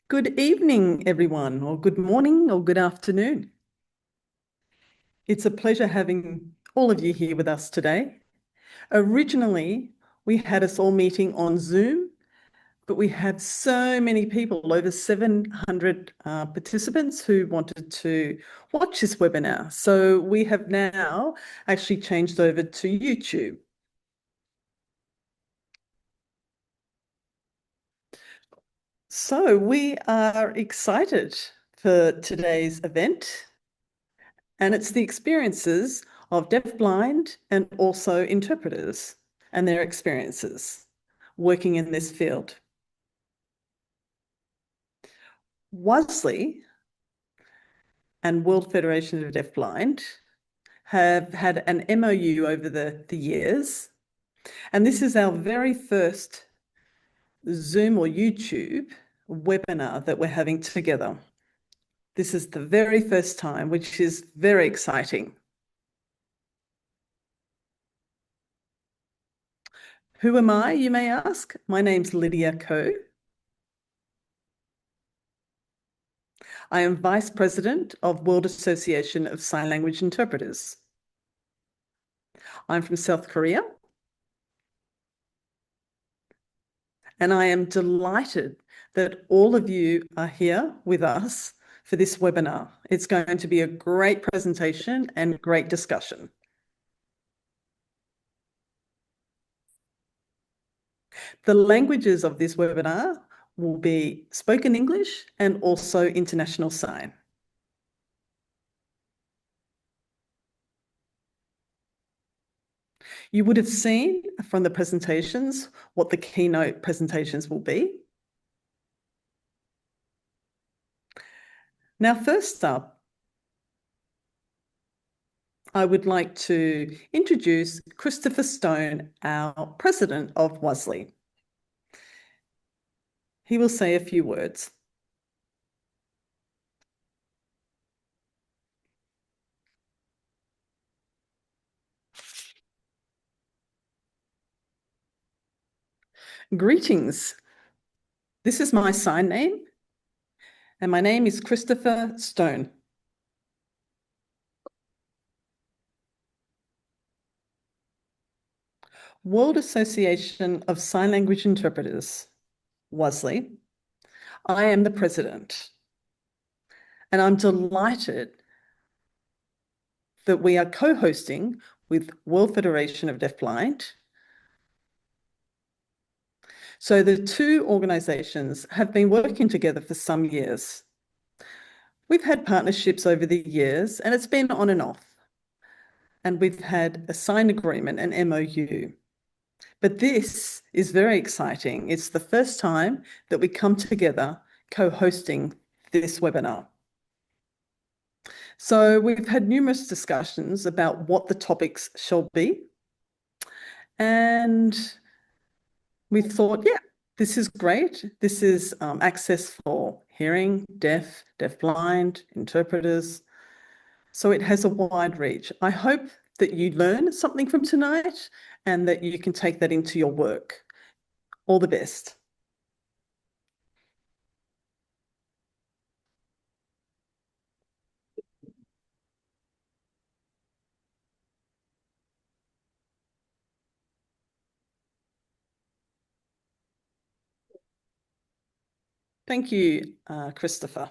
Good evening, everyone, or good morning, or good afternoon. It's a pleasure having all of you here with us today. Originally, we had us all meeting on Zoom, but we had so many people, over 700 participants who wanted to watch this webinar. So we have now actually changed over to YouTube. So we are excited for today's event, and it's the experiences of deafblind and also interpreters and their experiences working in this field. WASLI and World Federation of Deafblind have had an MOU over the years, and this is our very first Zoom or YouTube webinar that we're having together. This is the very first time, which is very exciting. Who am I, you may ask? My name's Lydia Coe. I am Vice President of World Association of Sign Language Interpreters. I'm from South Korea, and I am delighted that all of you are here with us for this webinar. It's going to be a great presentation and great discussion. The languages of this webinar will be spoken English and also international sign. You would have seen from the presentations what the keynote presentations will be. Now, first up, I would like to introduce Christopher Stone, our president of WASLI. He will say a few words. Greetings. This is my sign name, and my name is Christopher Stone. World Association of Sign Language Interpreters, WASLI. I am the president, and I'm delighted that we are co-hosting with World Federation of Deafblind. So the two organisations have been working together for some years. We've had partnerships over the years, and it's been on and off. And we've had a signed agreement, an MOU. But this is very exciting. It's the first time that we come together co-hosting this webinar. So we've had numerous discussions about what the topics shall be. And we thought, yeah, this is great. This is access for hearing, deaf, deafblind, interpreters. So it has a wide reach. I hope that you learn something from tonight and that you can take that into your work. All the best. Thank you, Christopher.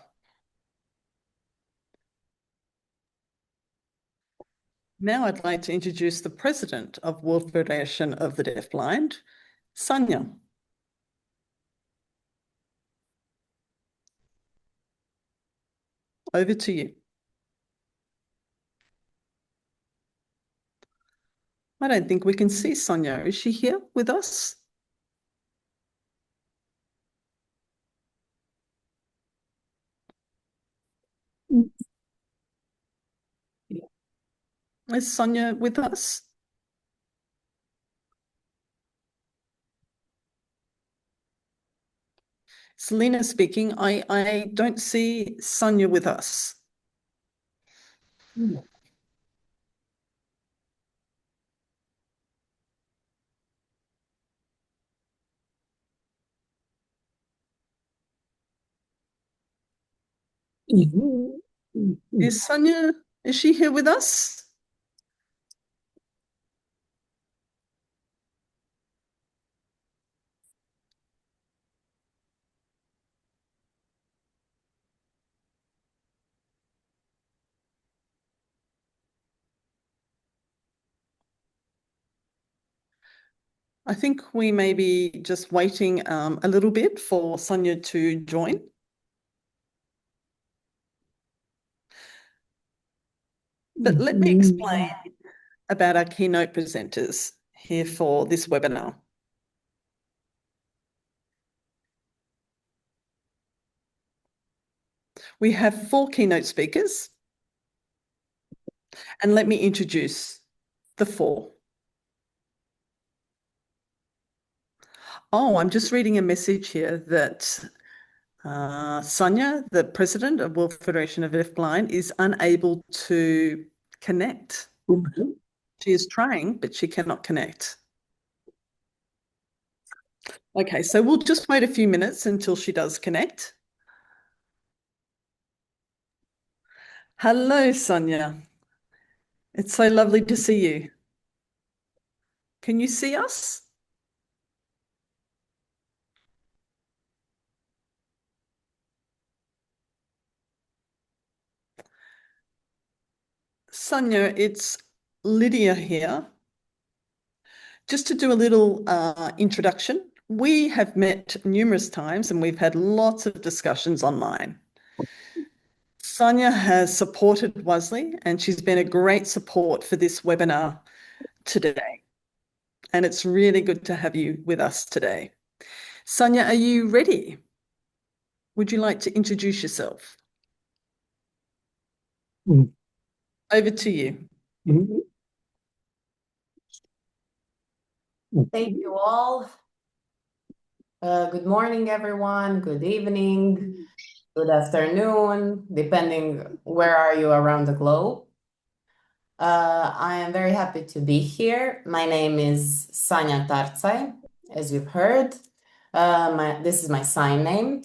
Now I'd like to introduce the president of World Federation of the Deafblind, Sonia. Over to you. I don't think we can see Sonia. Is she here with us? Is Sonia with us? Selena speaking. I don't see Sonia with us. Is Sonia, is she here with us? I think we may be just waiting a little bit for Sonia to join. But let me explain about our keynote presenters here for this webinar. We have 4 keynote speakers, and let me introduce the 4. Oh, I'm just reading a message here that Sonia, the president of World Federation of Deafblind, is unable to connect. She is trying, but she cannot connect. Okay, so we'll just wait a few minutes until she does connect. Hello, Sonia. It's so lovely to see you. Can you see us? Sonia, it's Lydia here. Just to do a little introduction, we have met numerous times and we've had lots of discussions online. Sonia has supported WASLI and she's been a great support for this webinar today. And it's really good to have you with us today. Sonia, are you ready? Would you like to introduce yourself? Over to you. Thank you all. Good morning, everyone. Good evening. Good afternoon, depending where are you around the globe. I am very happy to be here. My name is Sanya Tartsai, as you've heard. This is my sign name,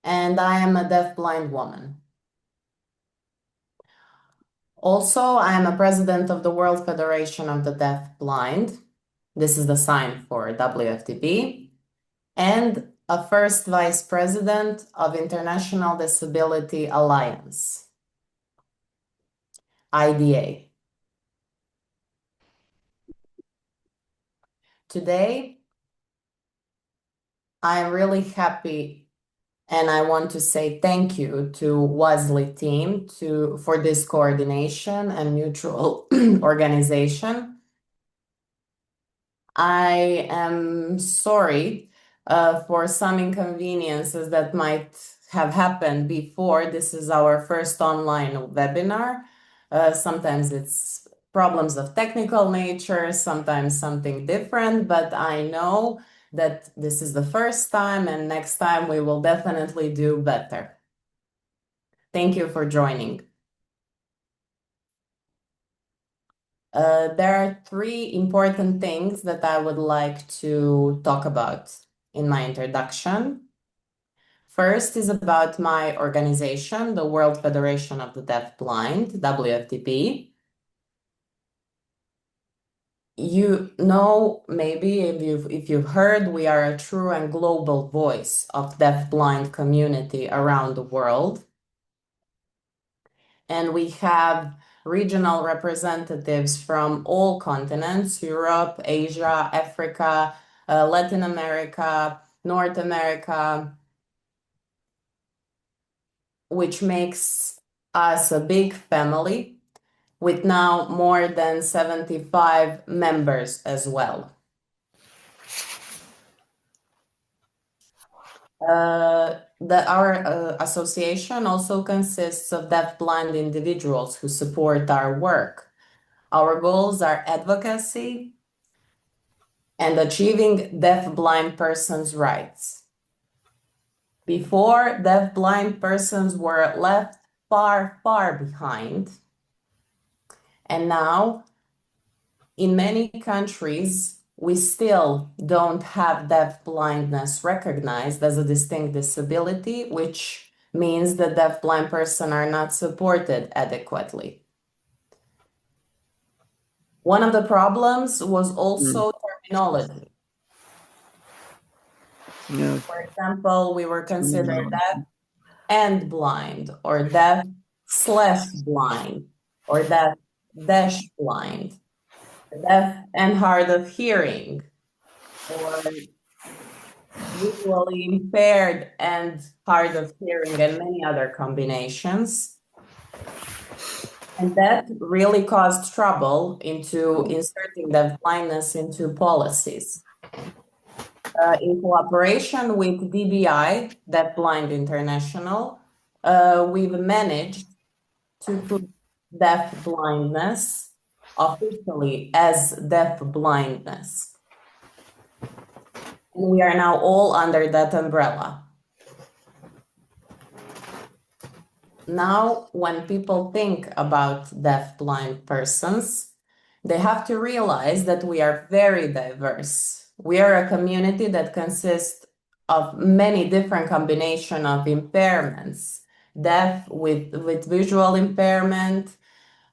and I am a deafblind woman. Also, I am a president of the World Federation of the Deafblind. This is the sign for WFDB. And a first vice president of International Disability Alliance, IDA. Today, I'm really happy and I want to say thank you to WASLI team for this coordination and mutual organization. I am sorry for some inconveniences that might have happened before. This is our first online webinar. Sometimes it's problems of technical nature, sometimes something different, but I know that this is the first time and next time we will definitely do better. Thank you for joining. There are 3 important things that I would like to talk about in my introduction. First is about my organization, the World Federation of the Deafblind, WFDB. You know, maybe if you've heard, we are a true and global voice of deafblind community around the world. And we have regional representatives from all continents, Europe, Asia, Africa, Latin America, North America, which makes us a big family with now more than 75 members as well. Our association also consists of deafblind individuals who support our work. Our goals are advocacy and achieving deafblind persons' rights. Before, deafblind persons were left far, far behind. And now, in many countries, we still don't have deafblindness recognized as a distinct disability, which means the deafblind person are not supported adequately. One of the problems was also terminology. Yeah. For example, we were considered deaf and blind, or deaf/blind, or deaf-blind, deaf and hard of hearing, or visually impaired and hard of hearing, and many other combinations. And that really caused trouble into inserting deaf blindness into policies. In cooperation with DBI, Deafblind International, we've managed to put deaf blindness officially as deaf blindness. And we are now all under that umbrella. Now, when people think about deaf-blind persons, they have to realize that we are very diverse. We are a community that consists of many different combinations of impairments, deaf with visual impairment,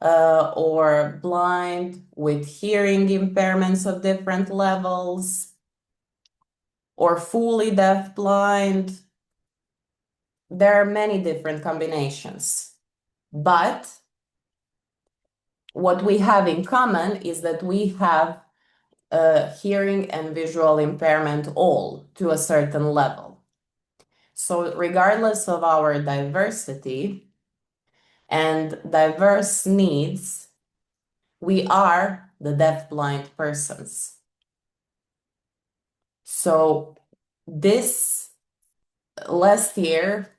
or blind with hearing impairments of different levels, or fully deaf-blind. There are many different combinations. But what we have in common is that we have hearing and visual impairment all to a certain level. So regardless of our diversity and diverse needs, we are the deaf-blind persons. So this last year,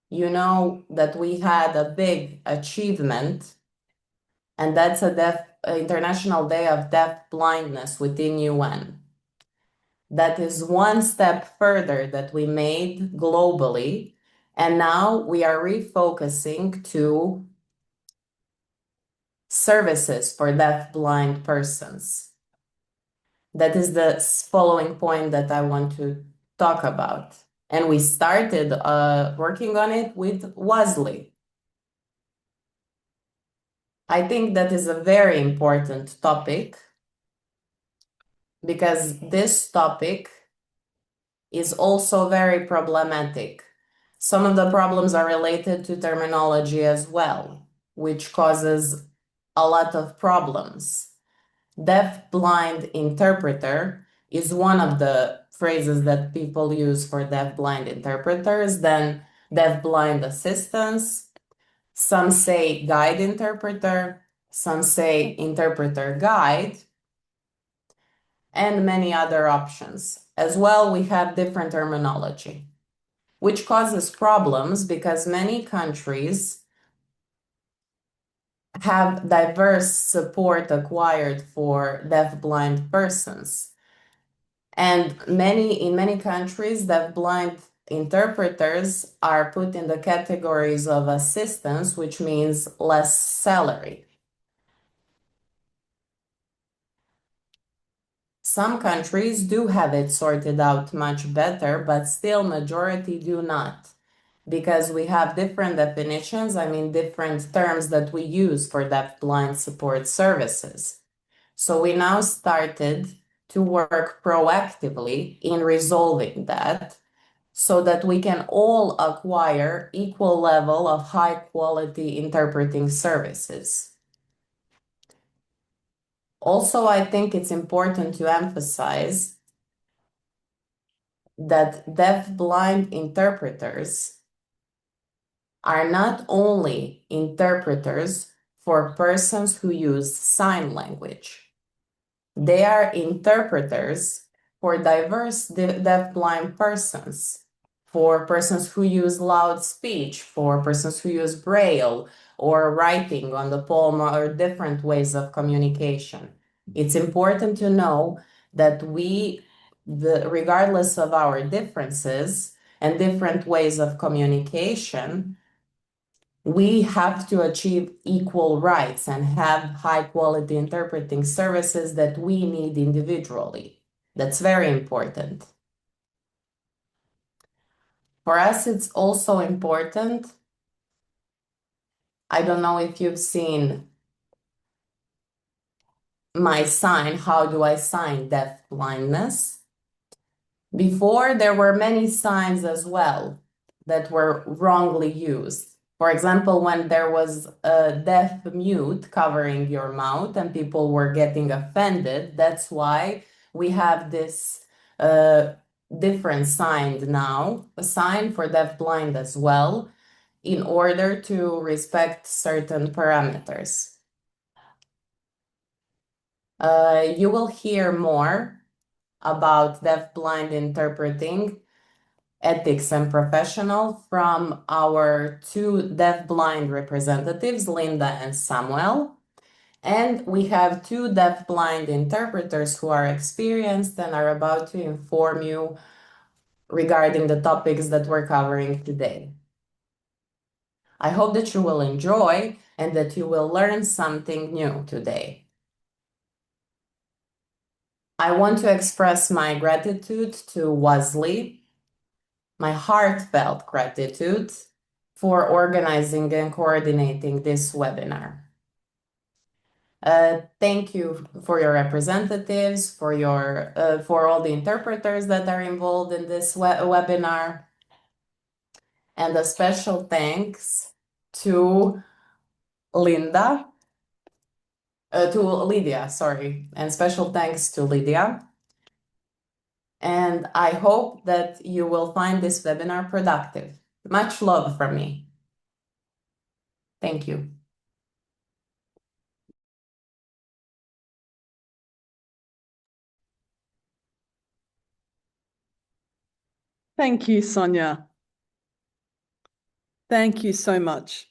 you know that we had a big achievement, and that's a International Day of Deaf Blindness within UN. That is one step further that we made globally, and now we are refocusing to services for deaf-blind persons. That is the following point that I want to talk about. And we started working on it with WASLI. I think that is a very important topic because this topic is also very problematic. Some of the problems are related to terminology as well, which causes a lot of problems. Deaf-blind interpreter is one of the phrases that people use for deaf-blind interpreters, then deaf-blind assistance. Some say guide interpreter, some say interpreter guide, and many other options. As well, we have different terminology, which causes problems because many countries have diverse support acquired for deaf-blind persons. And in many countries, deaf-blind interpreters are put in the categories of assistance, which means less salary. Some countries do have it sorted out much better, but still majority do not, because we have different definitions, different terms that we use for deaf-blind support services. So we now started to work proactively in resolving that so that we can all acquire equal level of high quality interpreting services. Also, I think it's important to emphasize that deaf-blind interpreters are not only interpreters for persons who use sign language. They are interpreters for diverse deaf-blind persons, for persons who use loud speech, for persons who use braille or writing on the palm or different ways of communication. It's important to know that regardless of our differences and different ways of communication, we have to achieve equal rights and have high quality interpreting services that we need individually. That's very important. For us, it's also important. I don't know if you've seen my sign. How do I sign deaf blindness? Before, there were many signs as well that were wrongly used. For example, when there was a deaf mute covering your mouth and people were getting offended, that's why we have this different sign now, a sign for deaf-blind as well, in order to respect certain parameters. You will hear more about deaf-blind interpreting, ethics, and professional from our two deaf-blind representatives, Linda and Samuel. And we have two deaf-blind interpreters who are experienced and are about to inform you regarding the topics that we're covering today. I hope that you will enjoy and that you will learn something new today. I want to express my gratitude to WASLI, my heartfelt gratitude for organizing and coordinating this webinar. Thank you for your representatives, for all the interpreters that are involved in this webinar, and a special thanks to Lydia, sorry, and special thanks to Lydia. And I hope that you will find this webinar productive. Much love from me. Thank you. Thank you, Sonia. Thank you so much.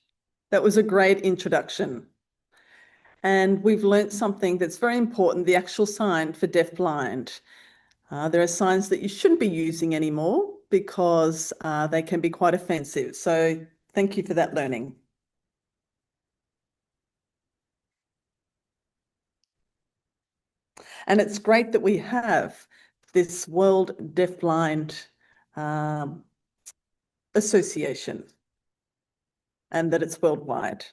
That was a great introduction. And we've learnt something that's very important, the actual sign for deaf-blind. There are signs that you shouldn't be using anymore because they can be quite offensive. So thank you for that learning. And it's great that we have this World Deafblind Association and that it's worldwide.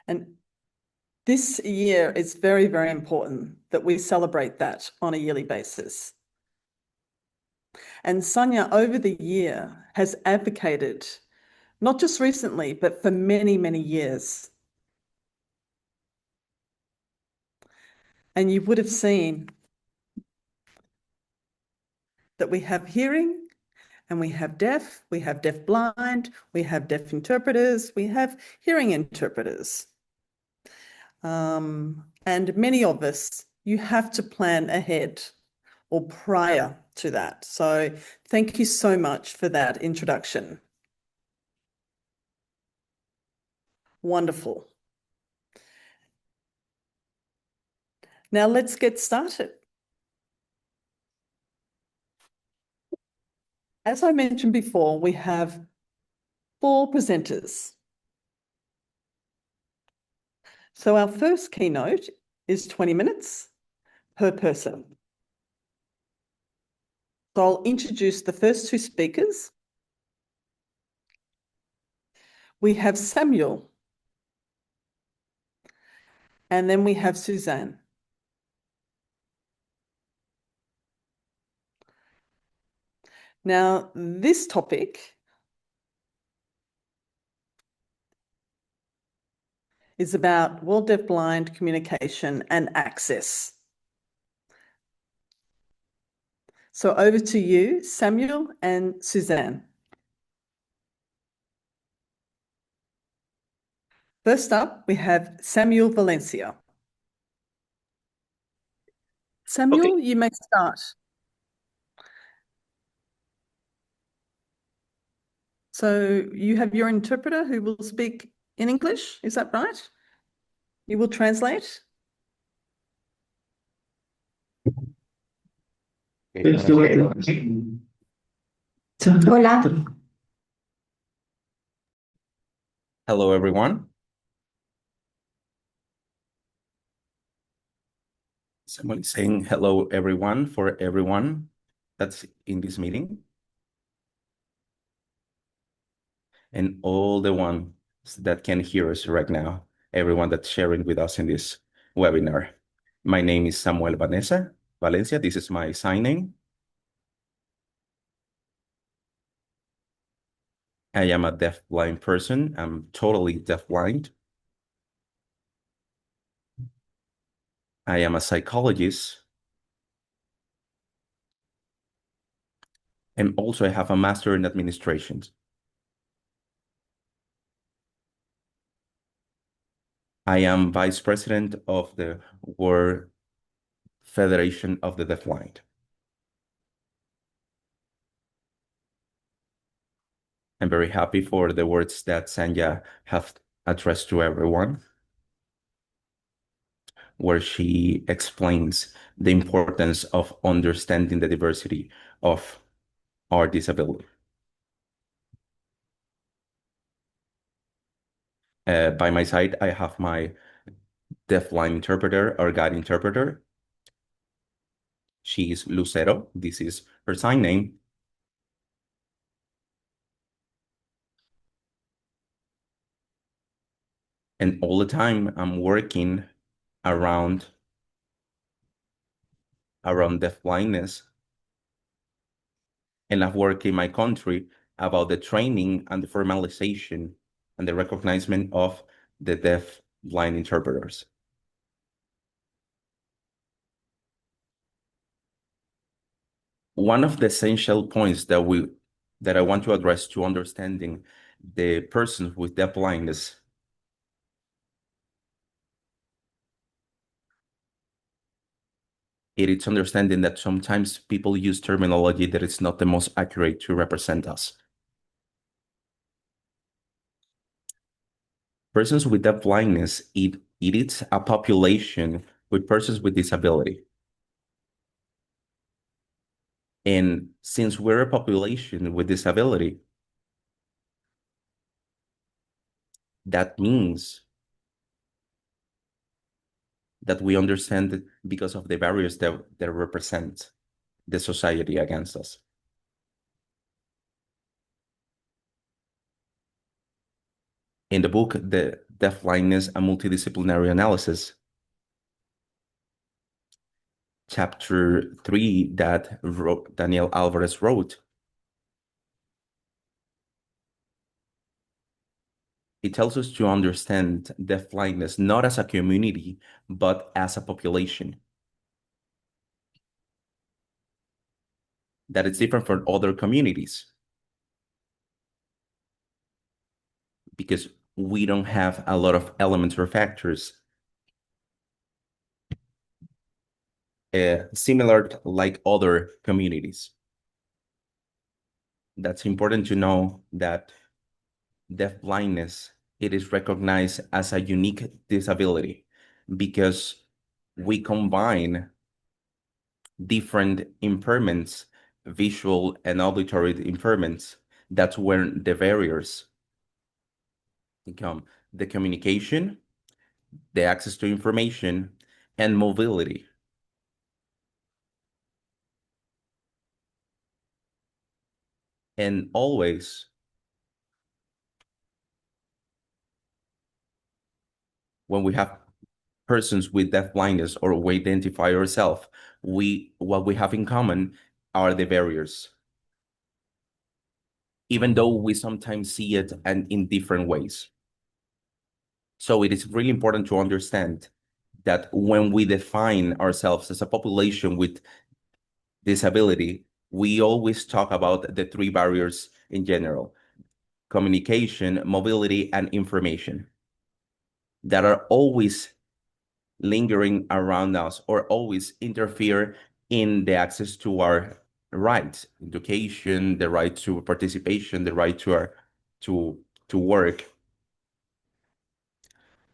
And this year is very, very important that we celebrate that on a yearly basis. And Sonia, over the year, has advocated, not just recently, but for many, many years. And you would have seen that we have hearing and we have deaf blind, we have deaf interpreters, we have hearing interpreters. And many of us, you have to plan ahead or prior to that. So thank you so much for that introduction. Wonderful. Now let's get started. As I mentioned before, we have 4 presenters. So our first keynote is 20 minutes per person. So I'll introduce the first 2 speakers. We have Samuel, and then we have Susanne. Now, this topic is about World Deafblind communication and access. So over to you, Samuel and Susanne. First up, we have Samuel Valencia. Samuel, you may start. So you have your interpreter who will speak in English, is that right? You will translate? Hola. Hello, everyone. Somebody saying hello, everyone, for everyone. that's in this meeting and all the ones that can hear us right now, everyone that's sharing with us in this webinar. My name is Samuel Valencia. This is my sign name. I am a deafblind person. I'm totally deafblind. I am a psychologist. And also I have a master in administration. I am vice president of the World Federation of the Deafblind. I'm very happy for the words that Sanja have addressed to everyone, where she explains the importance of understanding the diversity of our disability. By my side, I have my deafblind interpreter or guide interpreter. She is Lucero. This is her sign name. And all the time I'm working around deafblindness. And I've worked in my country about the training and the formalization and the recognition of the deaf-blind interpreters. One of the essential points that I want to address to understanding the persons with deaf blindness it is understanding that sometimes people use terminology that is not the most accurate to represent us. Persons with deaf blindness, it is a population with persons with disability. And since we're a population with disability, that means that we understand because of the barriers that represent the society against us. In the book, The Deafblindness and Multidisciplinary Analysis, chapter 3 that Daniel Alvarez wrote, it tells us to understand deafblindness not as a community, but as a population. That it's different from other communities. Because we don't have a lot of elements or factors similar like other communities. That's important to know that deafblindness, it is recognized as a unique disability because we combine different impairments, visual and auditory impairments. That's where the barriers become the communication, the access to information, and mobility. And always, when we have persons with deaf blindness or we identify ourselves, what we have in common are the barriers. Even though we sometimes see it and in different ways. So it is really important to understand that when we define ourselves as a population with disability, we always talk about the three barriers in general: communication, mobility, and information, that are always lingering around us or always interfere in the access to our rights, education, the right to participation, the right to work.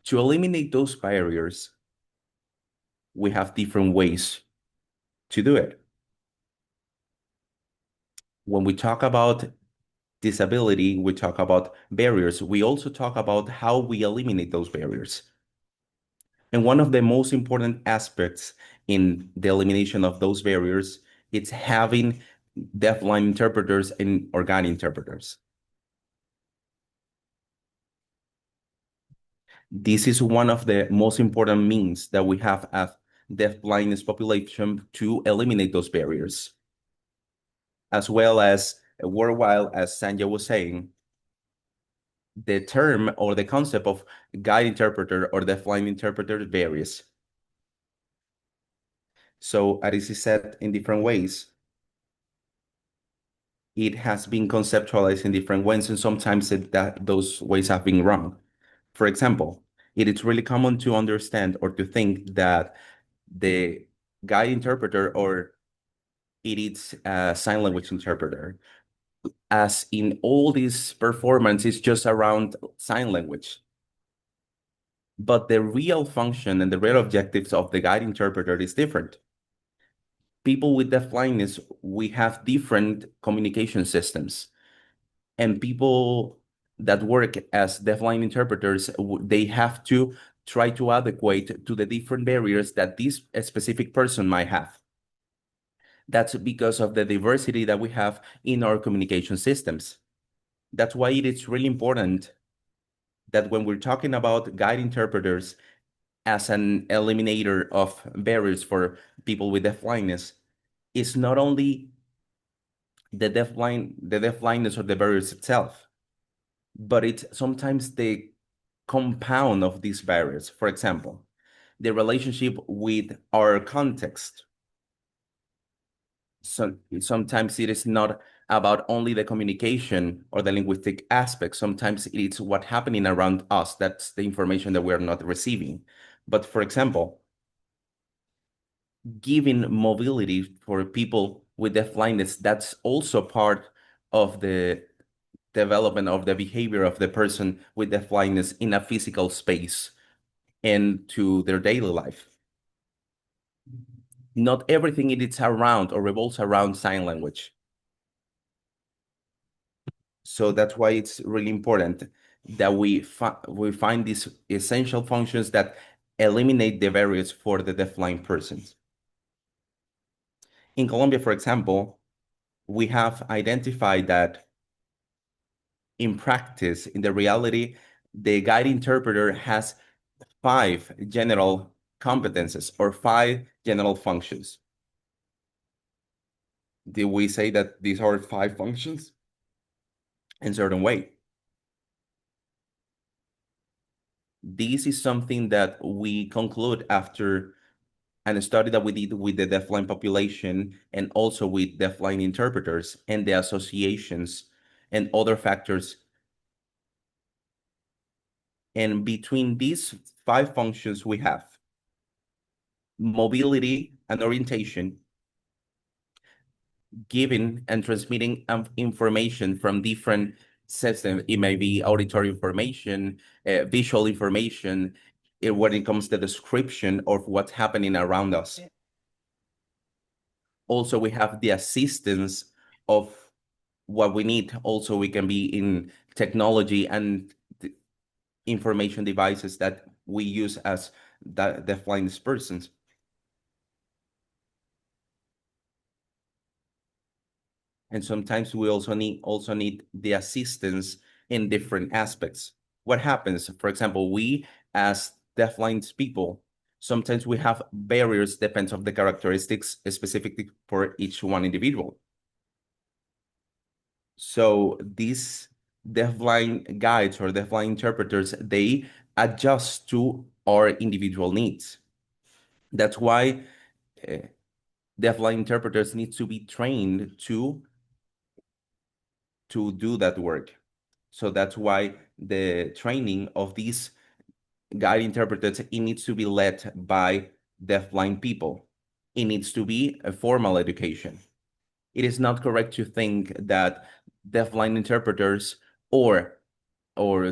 To eliminate those barriers, we have different ways to do it. When we talk about disability, we talk about barriers. We also talk about how we eliminate those barriers. And one of the most important aspects in the elimination of those barriers It's having deafblind interpreters and or guide interpreters. This is one of the most important means that we have as deafblindness population to eliminate those barriers. As well as worldwide, as Sanja was saying, the term or the concept of guide interpreter or deafblind interpreter varies. So as is said in different ways, it has been conceptualized in different ways, and sometimes those ways have been wrong. For example, it is really common to understand or to think that the guide interpreter or it is a sign language interpreter, as in all these performances just around sign language. But the real function and the real objectives of the guide interpreter is different. People with deafblindness, we have different communication systems. And people that work as deafblind interpreters, they have to try to adequate to the different barriers that this specific person might have. That's because of the diversity that we have in our communication systems. That's why it is really important that when we're talking about guide interpreters as an eliminator of barriers for people with deafblindness, it's not only the deafblindness or the barriers itself, but it's sometimes the compound of these barriers. For example, the relationship with our context. So sometimes it is not about only the communication or the linguistic aspect. Sometimes it's what's happening around us. That's the information that we're not receiving. But for example, giving mobility for people with deafblindness, that's also part of the development of the behavior of the person with deafblindness in a physical space and to their daily life. Not everything is around or revolves around sign language. So that's why it's really important that we find these essential functions that eliminate the barriers for the deafblind persons. In Colombia, for example, we have identified that in practice, in the reality, the guide interpreter has 5 general competences or 5 general functions. Did we say that these are 5 functions? In a certain way. This is something that we conclude after a study that we did with the deafblind population and also with deafblind interpreters and the associations and other factors. And between these 5 functions, we have mobility and orientation, giving and transmitting information from different systems. It may be auditory information, visual information, when it comes to the description of what's happening around us. Also, we have the assistance of what we need. Also, we can be in technology and information devices that we use as deafblind persons. And sometimes we also need the assistance in different aspects. What happens, for example, we as deafblind people, sometimes we have barriers depends of the characteristics specifically for each one individual. So these deafblind guides or deafblind interpreters, they adjust to our individual needs. That's why deafblind interpreters need to be trained to do that work. So that's why the training of these guide interpreters, it needs to be led by deafblind people. It needs to be a formal education. It is not correct to think that deafblind interpreters or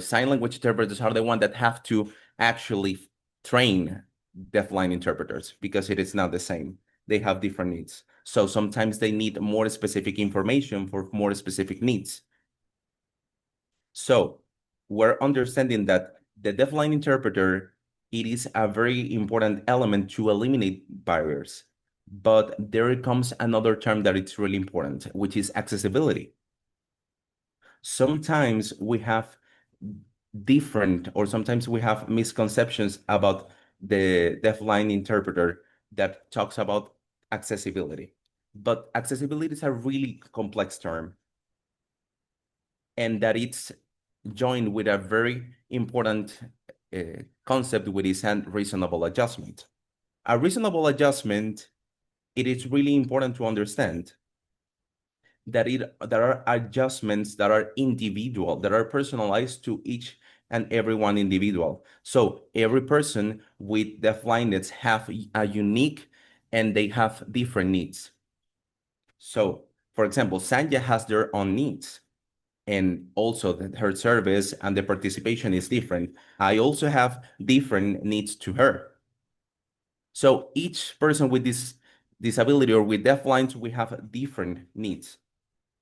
sign language interpreters are the one that have to actually train deafblind interpreters, because it is not the same. They have different needs. So sometimes they need more specific information for more specific needs. So we're understanding that the deafblind interpreter, it is a very important element to eliminate barriers. But there comes another term that it's really important, which is accessibility. Sometimes we have sometimes we have misconceptions about the deafblind interpreter that talks about accessibility. But accessibility is a really complex term, and that it's joined with a very important concept, which is a reasonable adjustment. A reasonable adjustment, it is really important to understand that there are adjustments that are individual, that are personalized to each and every one individual. So every person with deafblindness have a unique, and they have different needs. So, for example, Sanja has their own needs, and also that her service and the participation is different. I also have different needs to her. So each person with this disability or with deafblindness, we have different needs.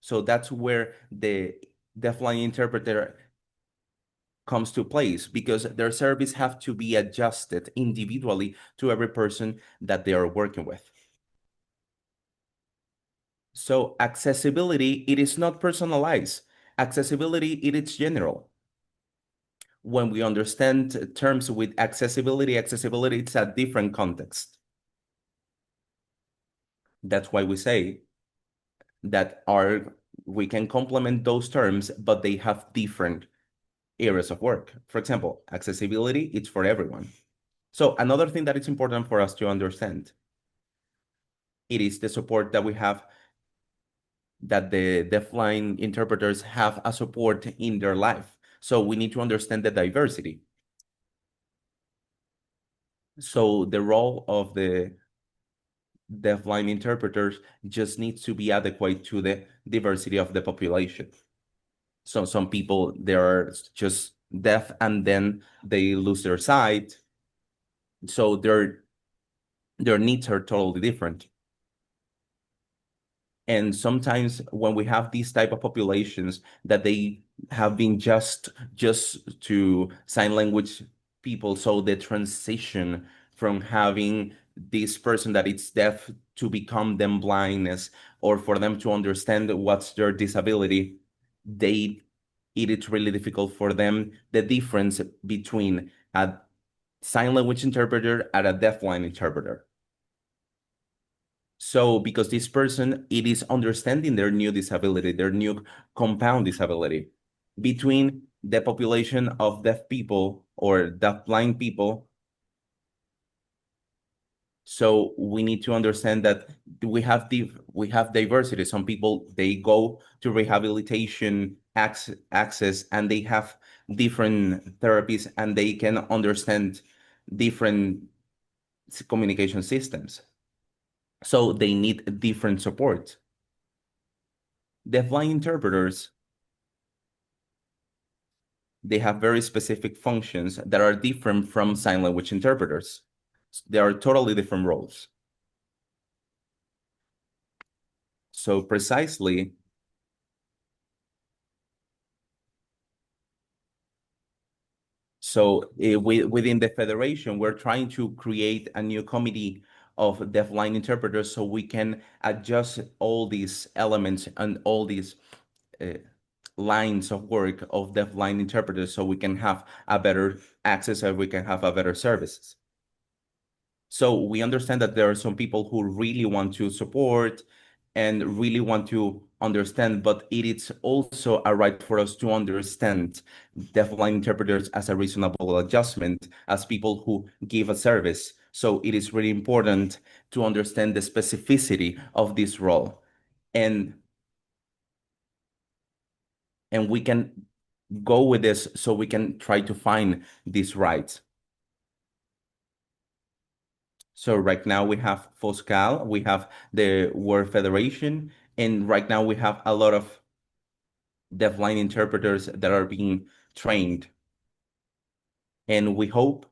So that's where the deafblind interpreter comes to place, because their service have to be adjusted individually to every person that they are working with. So accessibility, it is not personalized. Accessibility, it is general. When we understand terms with accessibility, it's a different context. That's why we say that we can complement those terms, but they have different areas of work. For example, accessibility, it's for everyone. So another thing that is important for us to understand, it is the support that we have, that the deafblind interpreters have a support in their life. So we need to understand the diversity. So the role of the deafblind interpreters just needs to be adequate to the diversity of the population. So some people, they are just deaf and then they lose their sight. So their needs are totally different. And sometimes when we have these type of populations that they have been just to sign language people, so the transition from having this person that is deaf to become them blindness, or for them to understand what's their disability, it is really difficult for them, the difference between a sign language interpreter and a deafblind interpreter. So because this person, it is understanding their new disability, their new compound disability, between the population of deaf people or deaf-blind people. So we need to understand that we have diversity. Some people, they go to rehabilitation access and they have different therapies, and they can understand different communication systems. So they need different support. Deafblind interpreters, they have very specific functions that are different from sign language interpreters. They are totally different roles. So precisely, within the federation, we're trying to create a new committee of deafblind interpreters so we can adjust all these elements and all these lines of work of deafblind interpreters, so we can have a better access and we can have a better services. So we understand that there are some people who really want to support and really want to understand, but it is also a right for us to understand deafblind interpreters as a reasonable adjustment, as people who give a service. So it is really important to understand the specificity of this role. And we can go with this, so we can try to find these rights. So right now we have FOSCAL, we have the World Federation, and right now we have a lot of deafblind interpreters that are being trained. And we hope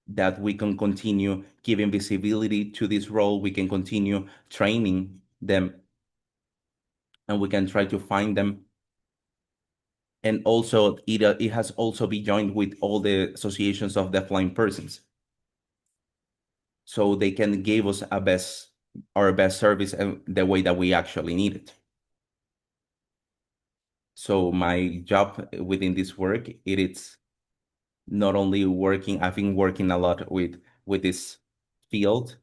that we can continue giving visibility to this role, we can continue training them, and we can try to find them. And also, it has also been joined with all the associations of deafblind persons. so they can give us our best service and the way that we actually need it. So my job within this work, it is not only working, I've been working a lot with this field,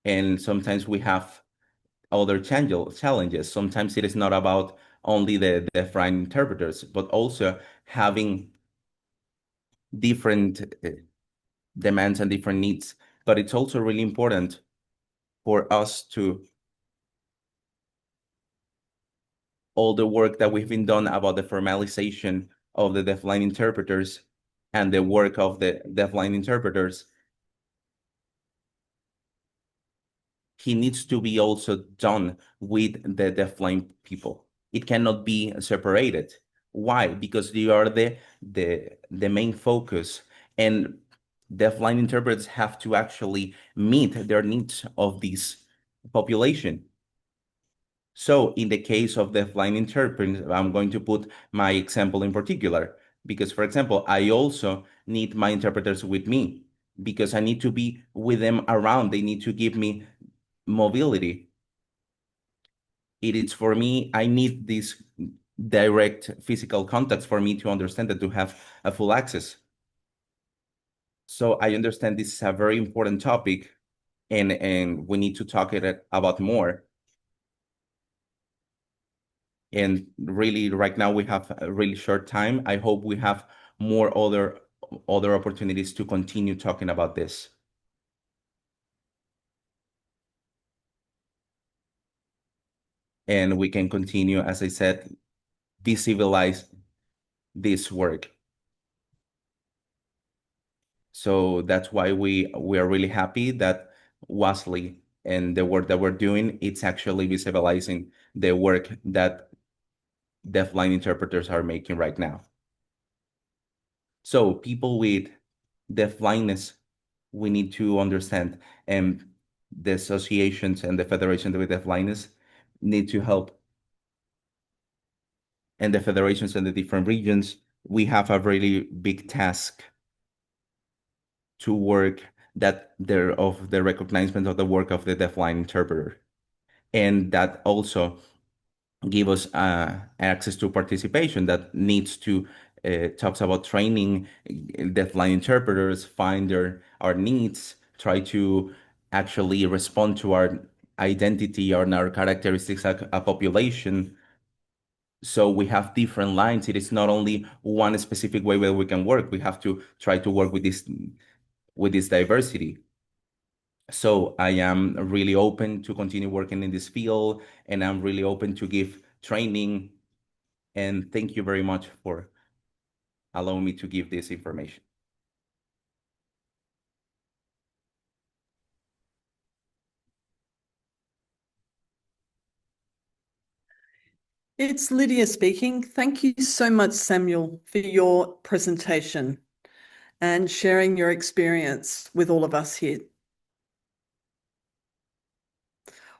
and sometimes we have other challenges. Sometimes it is not about only the deafblind interpreters, but also having different demands and different needs. But it's also really important for us to all the work that we've been done about the formalization of the deafblind interpreters and the work of the deafblind interpreters, he needs to be also done with the deafblind people. It cannot be separated. Why? Because they are the main focus, and deafblind interpreters have to actually meet their needs of this population. So in the case of deafblind interpreters, I'm going to put my example in particular, because for example, I also need my interpreters with me because I need to be with them around. They need to give me mobility. It is for me, I need this direct physical contact for me to understand that, to have a full access. So I understand this is a very important topic, and we need to talk about more. And really, right now we have a really short time. I hope we have more other opportunities to continue talking about this. And we can continue, as I said, visibilize this work. So that's why we are really happy that WASLI and the work that we're doing, it's actually visibilizing the work that deafblind interpreters are making right now. So people with deafblindness, we need to understand, and the associations and the federations with deafblindness need to help. And the federations and the different regions, we have a really big task to work that of the recognition of the work of the deafblind interpreter, and that also give us access to participation that needs to talks about training deafblind interpreters, find our needs, try to actually respond to our identity or our characteristics as a population. So we have different lines. It is not only one specific way where we can work. We have to try to work with this diversity. So I am really open to continue working in this field, and I'm really open to give training. And thank you very much for allowing me to give this information. It's Lydia speaking. Thank you so much, Samuel, for your presentation and sharing your experience with all of us here.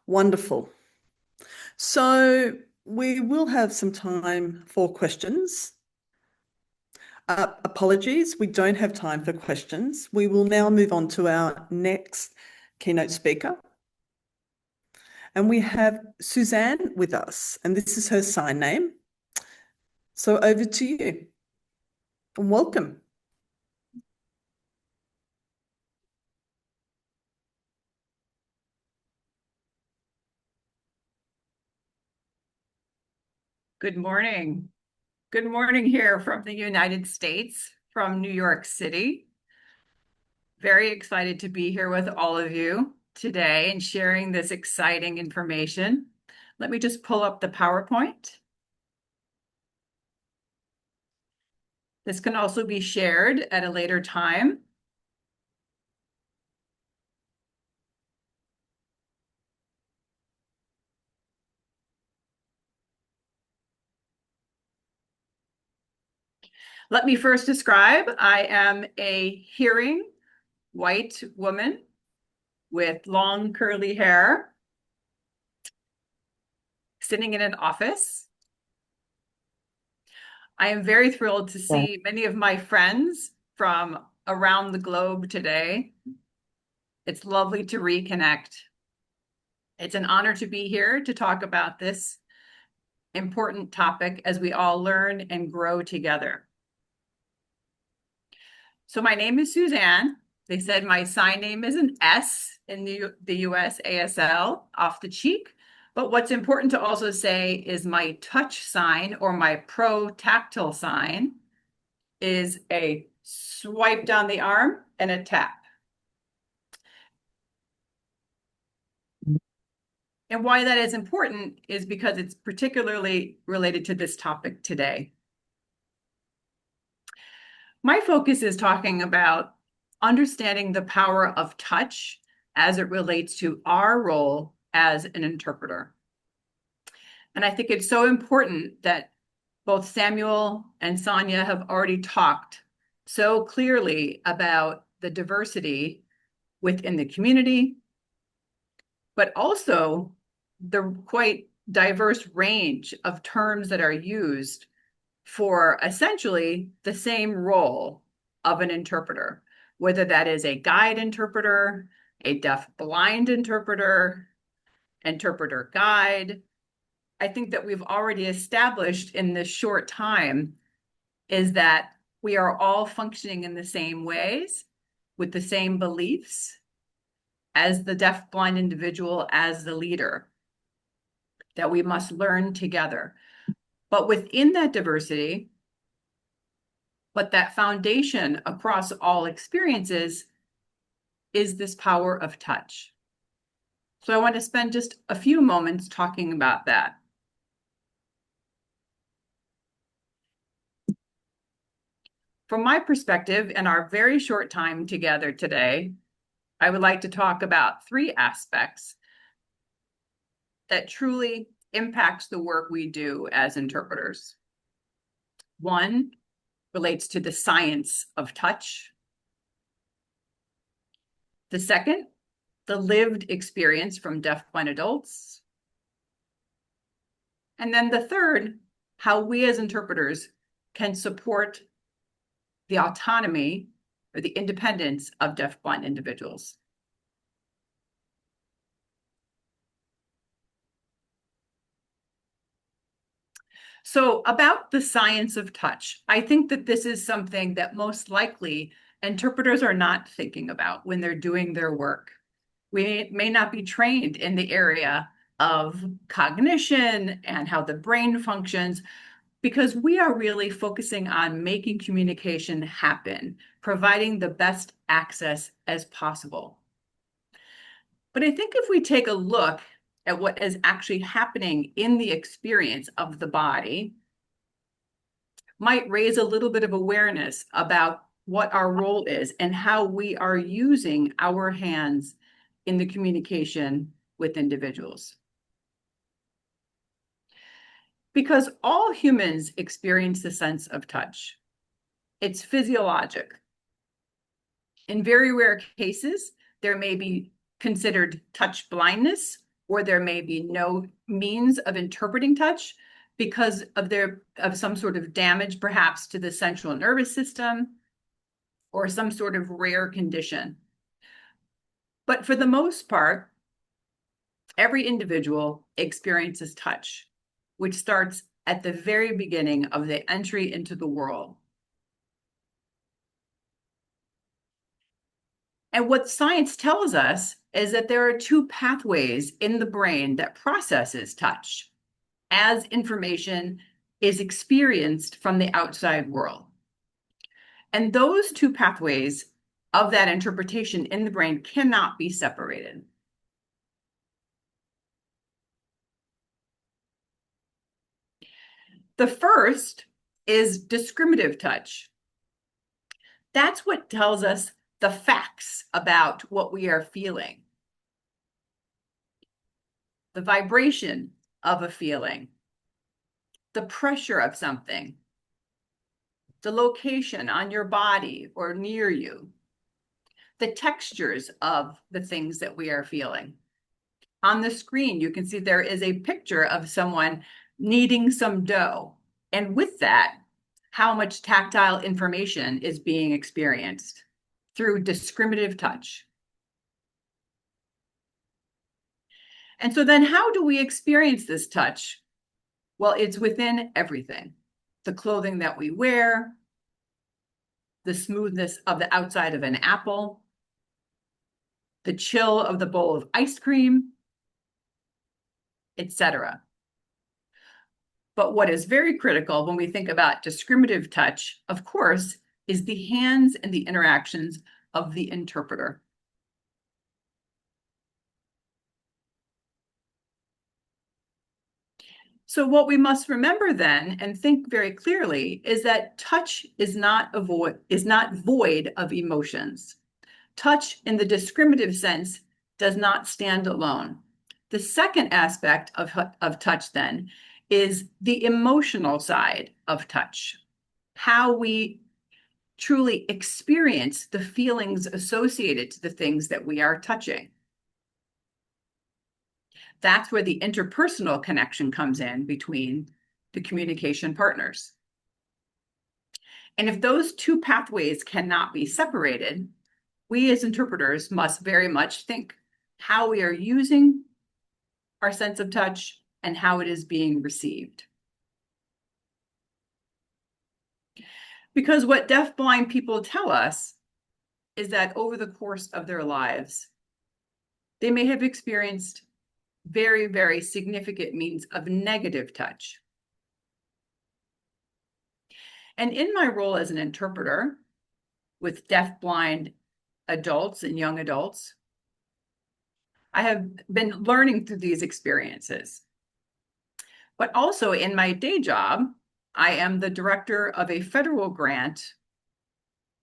Wonderful. So we will have some time for questions. Apologies, we don't have time for questions. We will now move on to our next keynote speaker. And we have Susanne with us, and this is her sign name. So over to you, and welcome. Good morning. Good morning here from the United States, from New York City. Very excited to be here with all of you today and sharing this exciting information. Let me just pull up the PowerPoint. This can also be shared at a later time. Let me first describe, I am a hearing white woman with long curly hair, sitting in an office. I am very thrilled to see many of my friends from around the globe today. It's lovely to reconnect. It's an honor to be here to talk about this important topic as we all learn and grow together. So my name is Susanne. They said my sign name is an S in the US ASL off the cheek. But what's important to also say is my touch sign or my pro-tactile sign is a swipe down the arm and a tap. And why that is important is because it's particularly related to this topic today. My focus is talking about understanding the power of touch as it relates to our role as an interpreter. And I think it's so important that both Samuel and Sonia have already talked so clearly about the diversity within the community, but also the quite diverse range of terms that are used for essentially the same role of an interpreter, whether that is a guide interpreter, a deaf-blind interpreter, interpreter guide. I think that we've already established in this short time is that we are all functioning in the same ways, with the same beliefs as the deaf-blind individual, as the leader, that we must learn together. But within that diversity, but that foundation across all experiences is this power of touch. So I want to spend just a few moments talking about that. From my perspective, in our very short time together today, I would like to talk about three aspects that truly impacts the work we do as interpreters. One relates to the science of touch. The second, the lived experience from deaf-blind adults. And then the third, how we as interpreters can support the autonomy or the independence of deaf-blind individuals. So about the science of touch, I think that this is something that most likely interpreters are not thinking about when they're doing their work. We may not be trained in the area of cognition and how the brain functions, because we are really focusing on making communication happen, providing the best access as possible. But I think if we take a look at what is actually happening in the experience of the body, might raise a little bit of awareness about what our role is and how we are using our hands in the communication with individuals. Because all humans experience the sense of touch. It's physiologic. In very rare cases, there may be considered touch blindness, or there may be no means of interpreting touch because of some sort of damage, perhaps to the central nervous system, or some sort of rare condition. But for the most part, every individual experiences touch, which starts at the very beginning of the entry into the world. And what science tells us is that there are two pathways in the brain that processes touch as information is experienced from the outside world. And those two pathways of that interpretation in the brain cannot be separated. The first is discriminative touch. That's what tells us the facts about what we are feeling. The vibration of a feeling, the pressure of something, the location on your body or near you, the textures of the things that we are feeling. On the screen, you can see there is a picture of someone kneading some dough. And with that, how much tactile information is being experienced through discriminative touch. And so then how do we experience this touch? Well, it's within everything. The clothing that we wear, the smoothness of the outside of an apple, the chill of the bowl of ice cream, etc. But what is very critical when we think about discriminative touch, of course, is the hands and the interactions of the interpreter. So what we must remember then, and think very clearly, is that touch is not void of emotions. Touch in the discriminative sense does not stand alone. The second aspect of touch then is the emotional side of touch, how we truly experience the feelings associated to the things that we are touching. That's where the interpersonal connection comes in between the communication partners. And if those two pathways cannot be separated, we as interpreters must very much think how we are using our sense of touch and how it is being received. Because what deafblind people tell us is that over the course of their lives, they may have experienced very, very significant means of negative touch. And in my role as an interpreter with deafblind adults and young adults, I have been learning through these experiences. But also in my day job, I am the director of a federal grant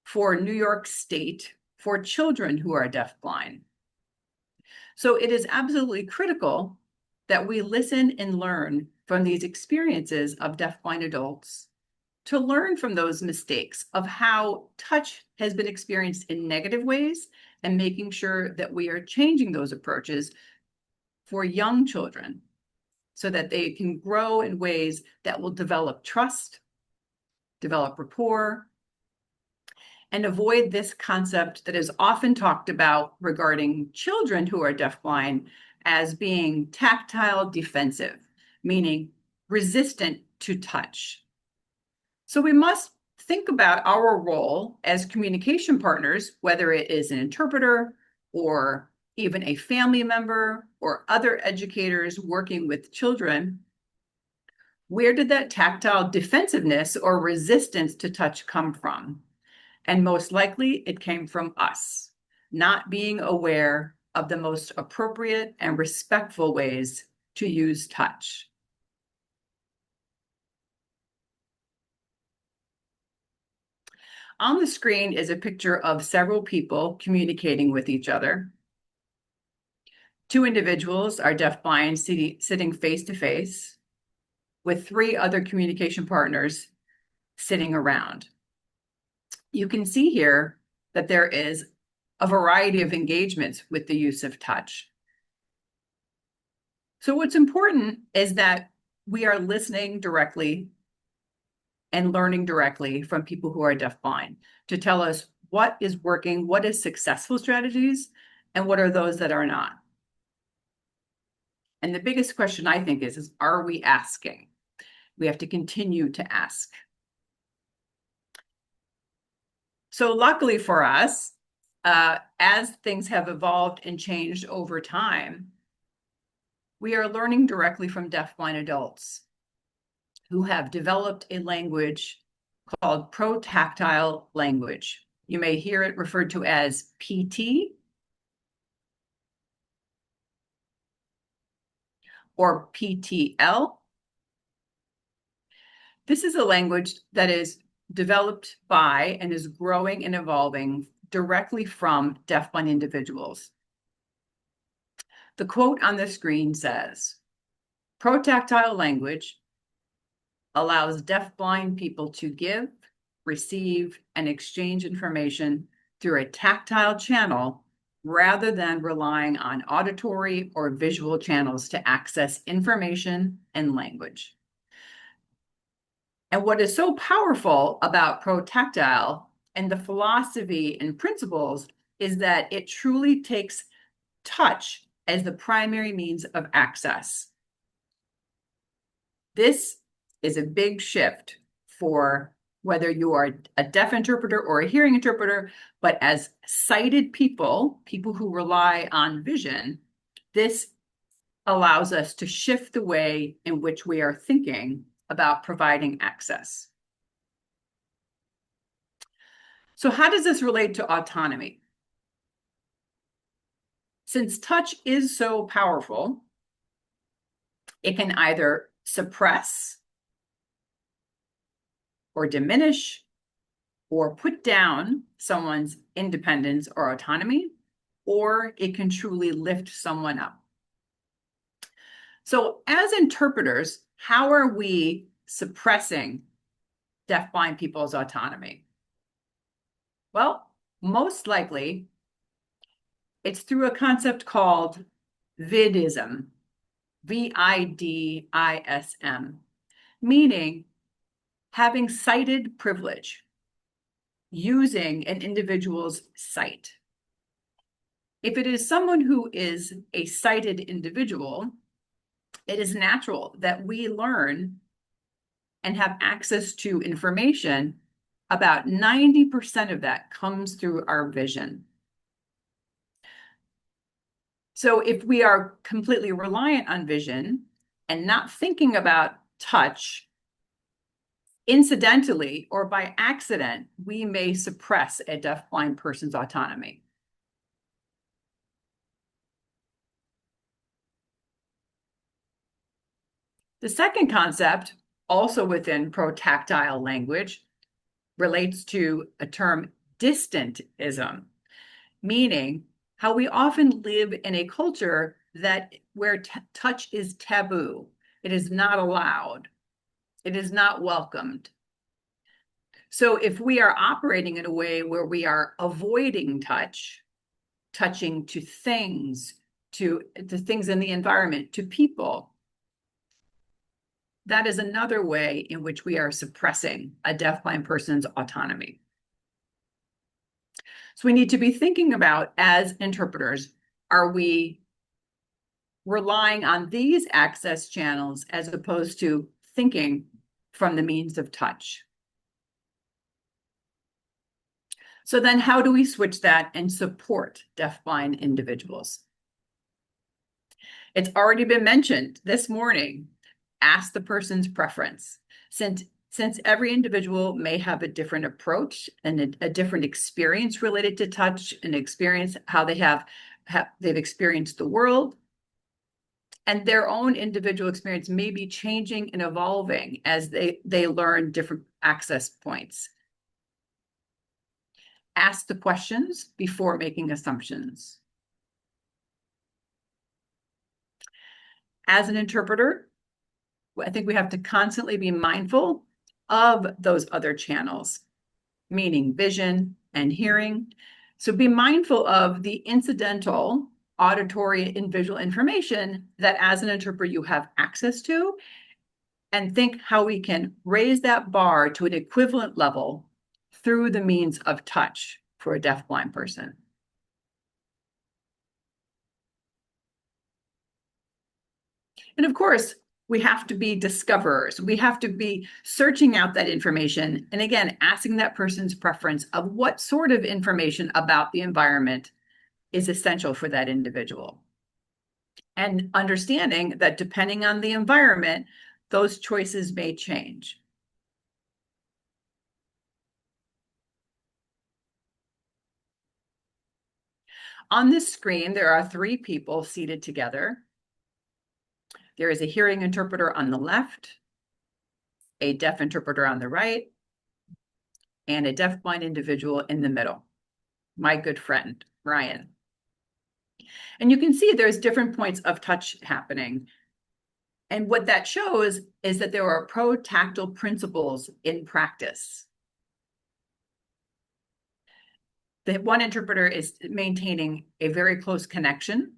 for New York State for children who are deafblind. So it is absolutely critical that we listen and learn from these experiences of deafblind adults, to learn from those mistakes of how touch has been experienced in negative ways and making sure that we are changing those approaches for young children so that they can grow in ways that will develop trust, develop rapport, and avoid this concept that is often talked about regarding children who are deafblind as being tactile defensive, meaning resistant to touch. So we must think about our role as communication partners, whether it is an interpreter or even a family member or other educators working with children. Where did that tactile defensiveness or resistance to touch come from? And most likely it came from us, not being aware of the most appropriate and respectful ways to use touch. On the screen is a picture of several people communicating with each other. Two individuals are deafblind sitting face to face with three other communication partners sitting around. You can see here that there is a variety of engagements with the use of touch. So what's important is that we are listening directly and learning directly from people who are deafblind to tell us what is working, what is successful strategies, and what are those that are not. And the biggest question I think is are we asking? We have to continue to ask. So luckily for us, as things have evolved and changed over time, we are learning directly from deafblind adults who have developed a language called protactile language. You may hear it referred to as PT or PTL. This is a language that is developed by and is growing and evolving directly from deafblind individuals. The quote on the screen says, "Protactile language allows deafblind people to give, receive, and exchange information through a tactile channel rather than relying on auditory or visual channels to access information and language." And what is so powerful about protactile and the philosophy and principles is that it truly takes touch as the primary means of access. This is a big shift for whether you are a deaf interpreter or a hearing interpreter, but as sighted people, people who rely on vision, this allows us to shift the way in which we are thinking about providing access. So how does this relate to autonomy? Since touch is so powerful, it can either suppress or diminish or put down someone's independence or autonomy, or it can truly lift someone up. So as interpreters, how are we suppressing deafblind people's autonomy? Well, most likely, it's through a concept called vidism, V-I-D-I-S-M, meaning having sighted privilege, using an individual's sight. If it is someone who is a sighted individual, it is natural that we learn and have access to information. About 90% of that comes through our vision. So if we are completely reliant on vision and not thinking about touch, incidentally or by accident, we may suppress a deafblind person's autonomy. The second concept, also within protactile language, relates to a term distantism, meaning how we often live in a culture where touch is taboo. It is not allowed. It is not welcomed. So if we are operating in a way where we are avoiding touch, touching to things, to things in the environment, to people, that is another way in which we are suppressing a deafblind person's autonomy. So we need to be thinking about, as interpreters, are we relying on these access channels as opposed to thinking from the means of touch? So then how do we switch that and support deafblind individuals? It's already been mentioned this morning. Ask the person's preference. Since every individual may have a different approach and a different experience related to touch, and experience how they've experienced the world, and their own individual experience may be changing and evolving as they learn different access points. Ask the questions before making assumptions. As an interpreter, I think we have to constantly be mindful of those other channels, meaning vision and hearing. So be mindful of the incidental auditory and visual information that as an interpreter you have access to, and think how we can raise that bar to an equivalent level through the means of touch for a deafblind person. And of course, we have to be discoverers. We have to be searching out that information. And again, asking that person's preference of what sort of information about the environment is essential for that individual. And understanding that depending on the environment, those choices may change. On this screen, there are 3 people seated together. There is a hearing interpreter on the left, a deaf interpreter on the right, and a deafblind individual in the middle, my good friend, Ryan. And you can see there's different points of touch happening. And what that shows is that there are protactile principles in practice. The one interpreter is maintaining a very close connection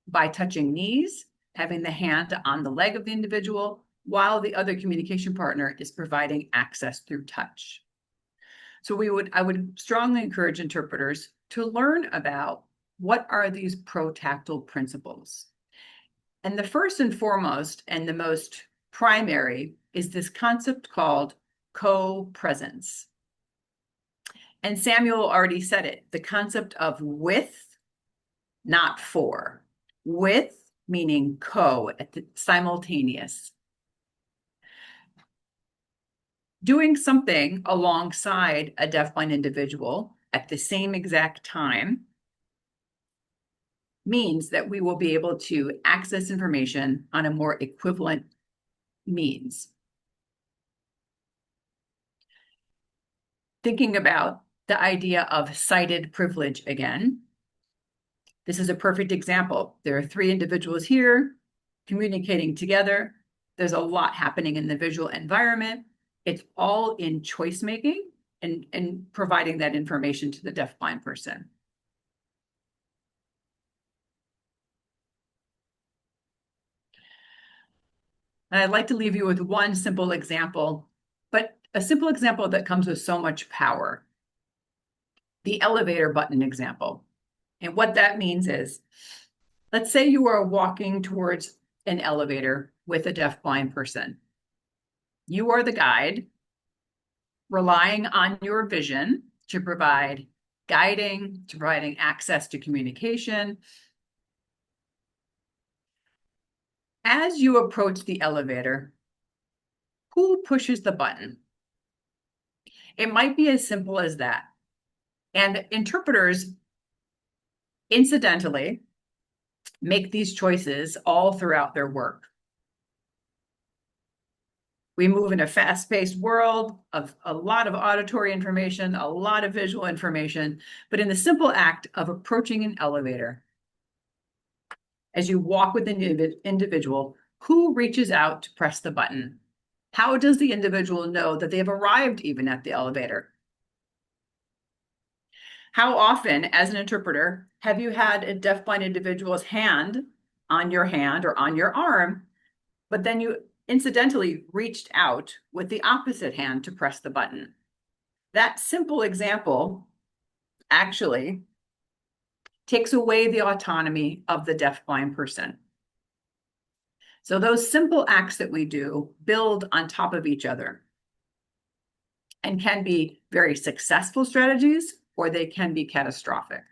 by touching knees, having the hand on the leg of the individual, while the other communication partner is providing access through touch. So I would strongly encourage interpreters to learn about what are these protactile principles? And the first and foremost, and the most primary, is this concept called co-presence. And Samuel already said it, the concept of with, not for. With meaning co, at the simultaneous. Doing something alongside a deafblind individual at the same exact time means that we will be able to access information on a more equivalent means. Thinking about the idea of sighted privilege again, this is a perfect example. There are three individuals here communicating together. There's a lot happening in the visual environment. It's all in choice making and providing that information to the deafblind person. And I'd like to leave you with one simple example, but a simple example that comes with so much power. The elevator button example. And what that means is, let's say you are walking towards an elevator with a deafblind person. You are the guide, relying on your vision to provide guiding, to providing access to communication. As you approach the elevator, who pushes the button? It might be as simple as that. And interpreters, incidentally, make these choices all throughout their work. We move in a fast-paced world of a lot of auditory information, a lot of visual information, but in the simple act of approaching an elevator, as you walk with an individual, who reaches out to press the button? How does the individual know that they've arrived even at the elevator? How often, as an interpreter, have you had a deafblind individual's hand or on your arm, but then you incidentally reached out with the opposite hand to press the button? That simple example actually takes away the autonomy of the deafblind person. So those simple acts that we do build on top of each other and can be very successful strategies, or they can be catastrophic.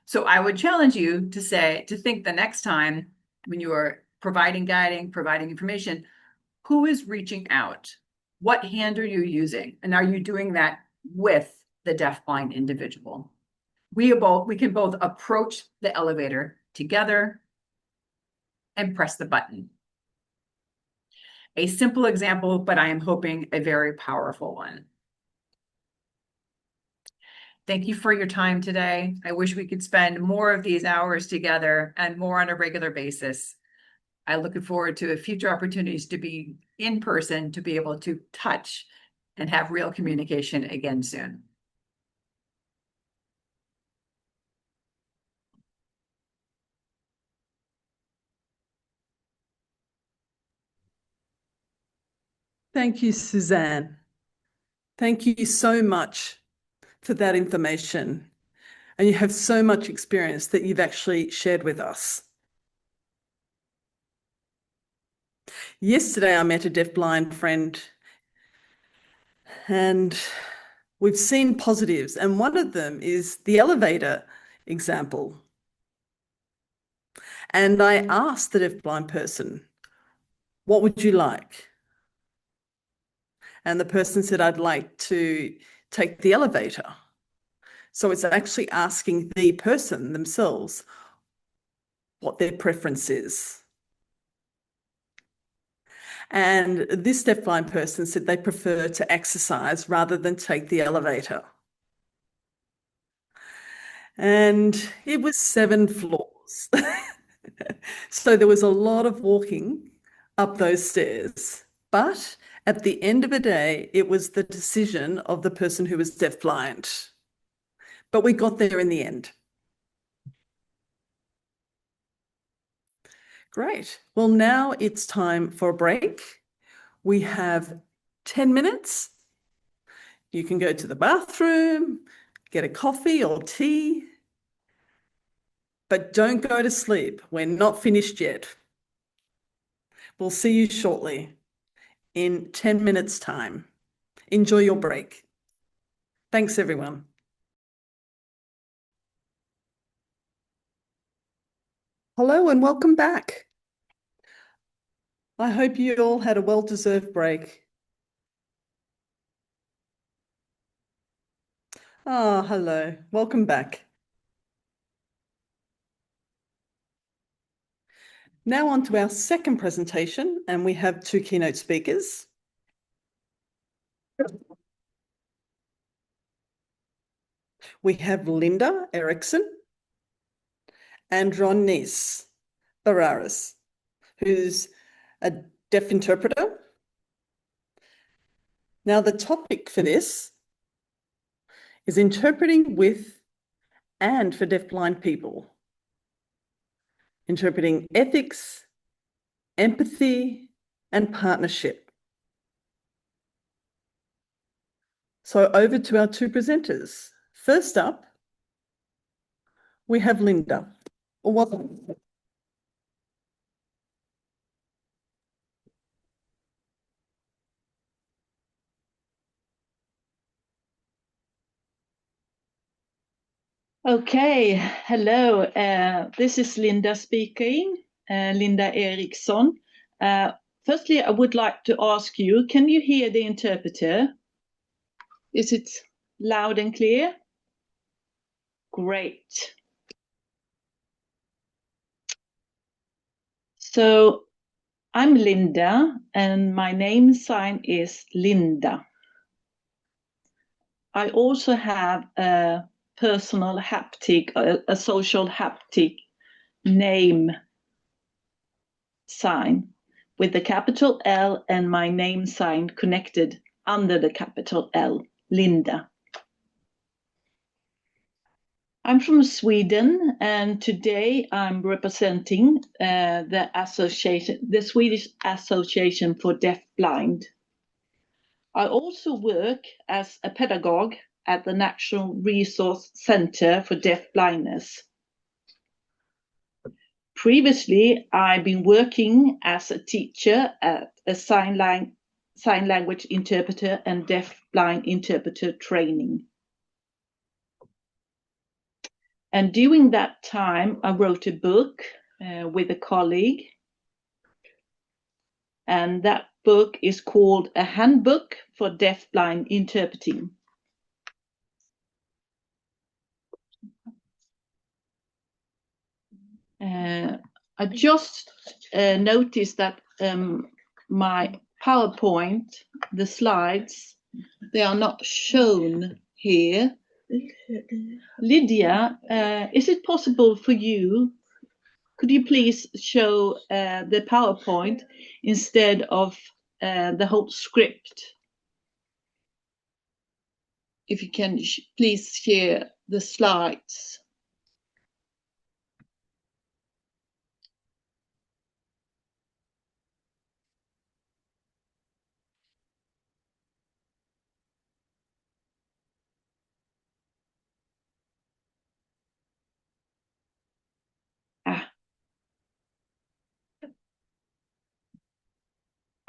So I would challenge you to think the next time when you are providing guiding, providing information, who is reaching out? What hand are you using? And are you doing that with the deafblind individual? We can both approach the elevator together and press the button. A simple example, but I am hoping a very powerful one. Thank you for your time today. I wish we could spend more of these hours together and more on a regular basis. I'm looking forward to future opportunities to be in person, to be able to touch and have real communication again soon. Thank you, Susanne. Thank you so much for that information. And you have so much experience that you've actually shared with us. Yesterday, I met a deafblind friend, and we've seen positives, and one of them is the elevator example. And I asked the deafblind person, what would you like? And the person said, I'd like to take the elevator. So it's actually asking the person themselves what their preference is. And this deafblind person said they prefer to exercise rather than take the elevator. And it was 7 floors. So there was a lot of walking up those stairs. But at the end of the day, it was the decision of the person who was deafblind. But we got there in the end. Great. Well, now it's time for a break. We have 10 minutes. You can go to the bathroom, get a coffee or tea, But don't go to sleep. We're not finished yet. We'll see you shortly in 10 minutes' time. Enjoy your break. Thanks, everyone. Hello and welcome back. I hope you all had a well-deserved break. Ah, hello. Welcome back. Now on to our second presentation, and we have two keynote speakers. We have Linda Eriksson and Ronise Barreras, who's a deaf interpreter. Now, the topic for this is interpreting with and for deafblind people. Interpreting ethics, empathy, and partnership. So over to our two presenters. First up, we have Linda. Okay, hello. This is Linda speaking, Linda Eriksson. Firstly, I would like to ask you, can you hear the interpreter? Is it loud and clear? Great. So I'm Linda and my name sign is Linda. I also have a personal haptic, a social haptic name sign with the capital L and my name sign connected under the capital L, Linda. I'm from Sweden and today I'm representing the Swedish Association for Deafblind. I also work as a pedagogue at the National Resource Center for Deafblindness. Previously, I've been working as a teacher at a sign language interpreter and deafblind interpreter training. And during that time, I wrote a book with a colleague. And that book is called A Handbook for Deafblind Interpreting. I just noticed that my PowerPoint, the slides, they are not shown here. Lydia, is it possible for you? Could you please show the PowerPoint instead of the whole script? If you can please share the slides.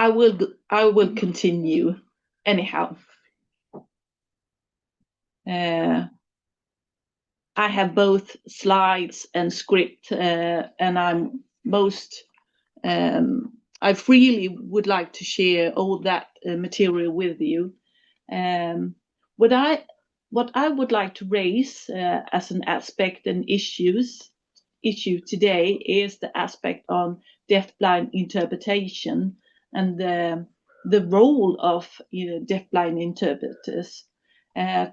I will continue anyhow. I have both slides and script, and I freely would like to share all that material with you. What I would like to raise as an aspect and issue today is the aspect on deafblind interpretation and the role of deafblind interpreters.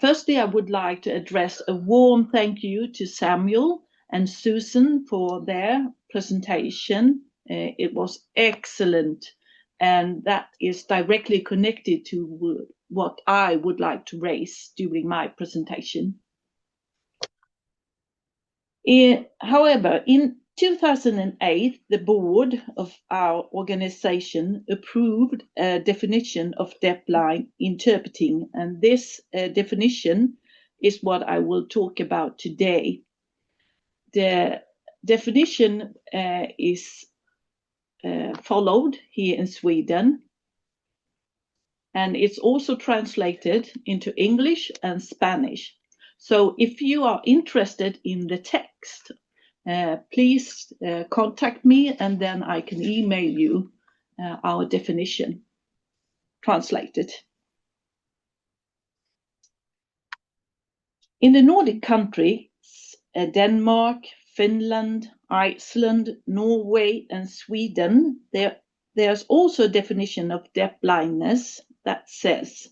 Firstly, I would like to address a warm thank you to Samuel and Susanne for their presentation. It was excellent, and that is directly connected to what I would like to raise during my presentation. However, in 2008, the board of our organization approved a definition of deafblind interpreting, and this definition is what I will talk about today. The definition is followed here in Sweden, and it's also translated into English and Spanish. So if you are interested in the text, please contact me, and then I can email you our definition translated. In the Nordic countries, Denmark, Finland, Iceland, Norway, and Sweden, there's also a definition of deafblindness that says,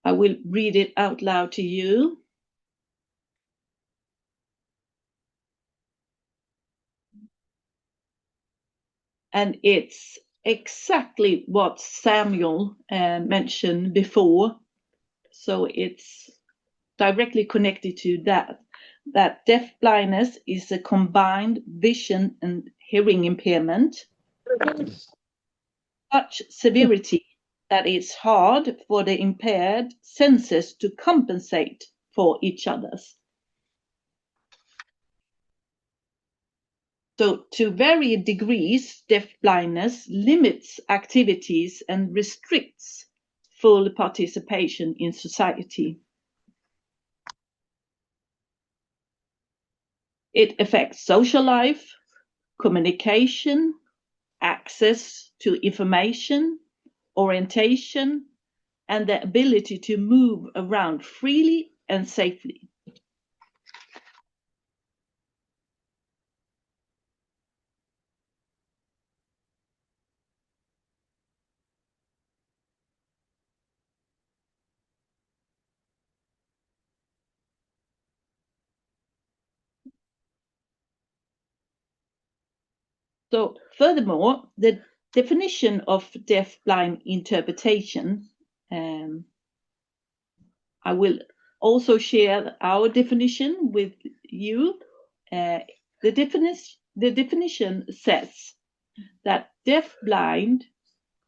I will read it out loud to you. And it's exactly what Samuel mentioned before. So it's directly connected to that deafblindness is a combined vision and hearing impairment. Such severity that it's hard for the impaired senses to compensate for each other's. So to varying degrees, deafblindness limits activities and restricts full participation in society. It affects social life, communication, access to information, orientation, and the ability to move around freely and safely. So furthermore, the definition of deafblind interpretation, I will also share our definition with you. The definition says that deafblind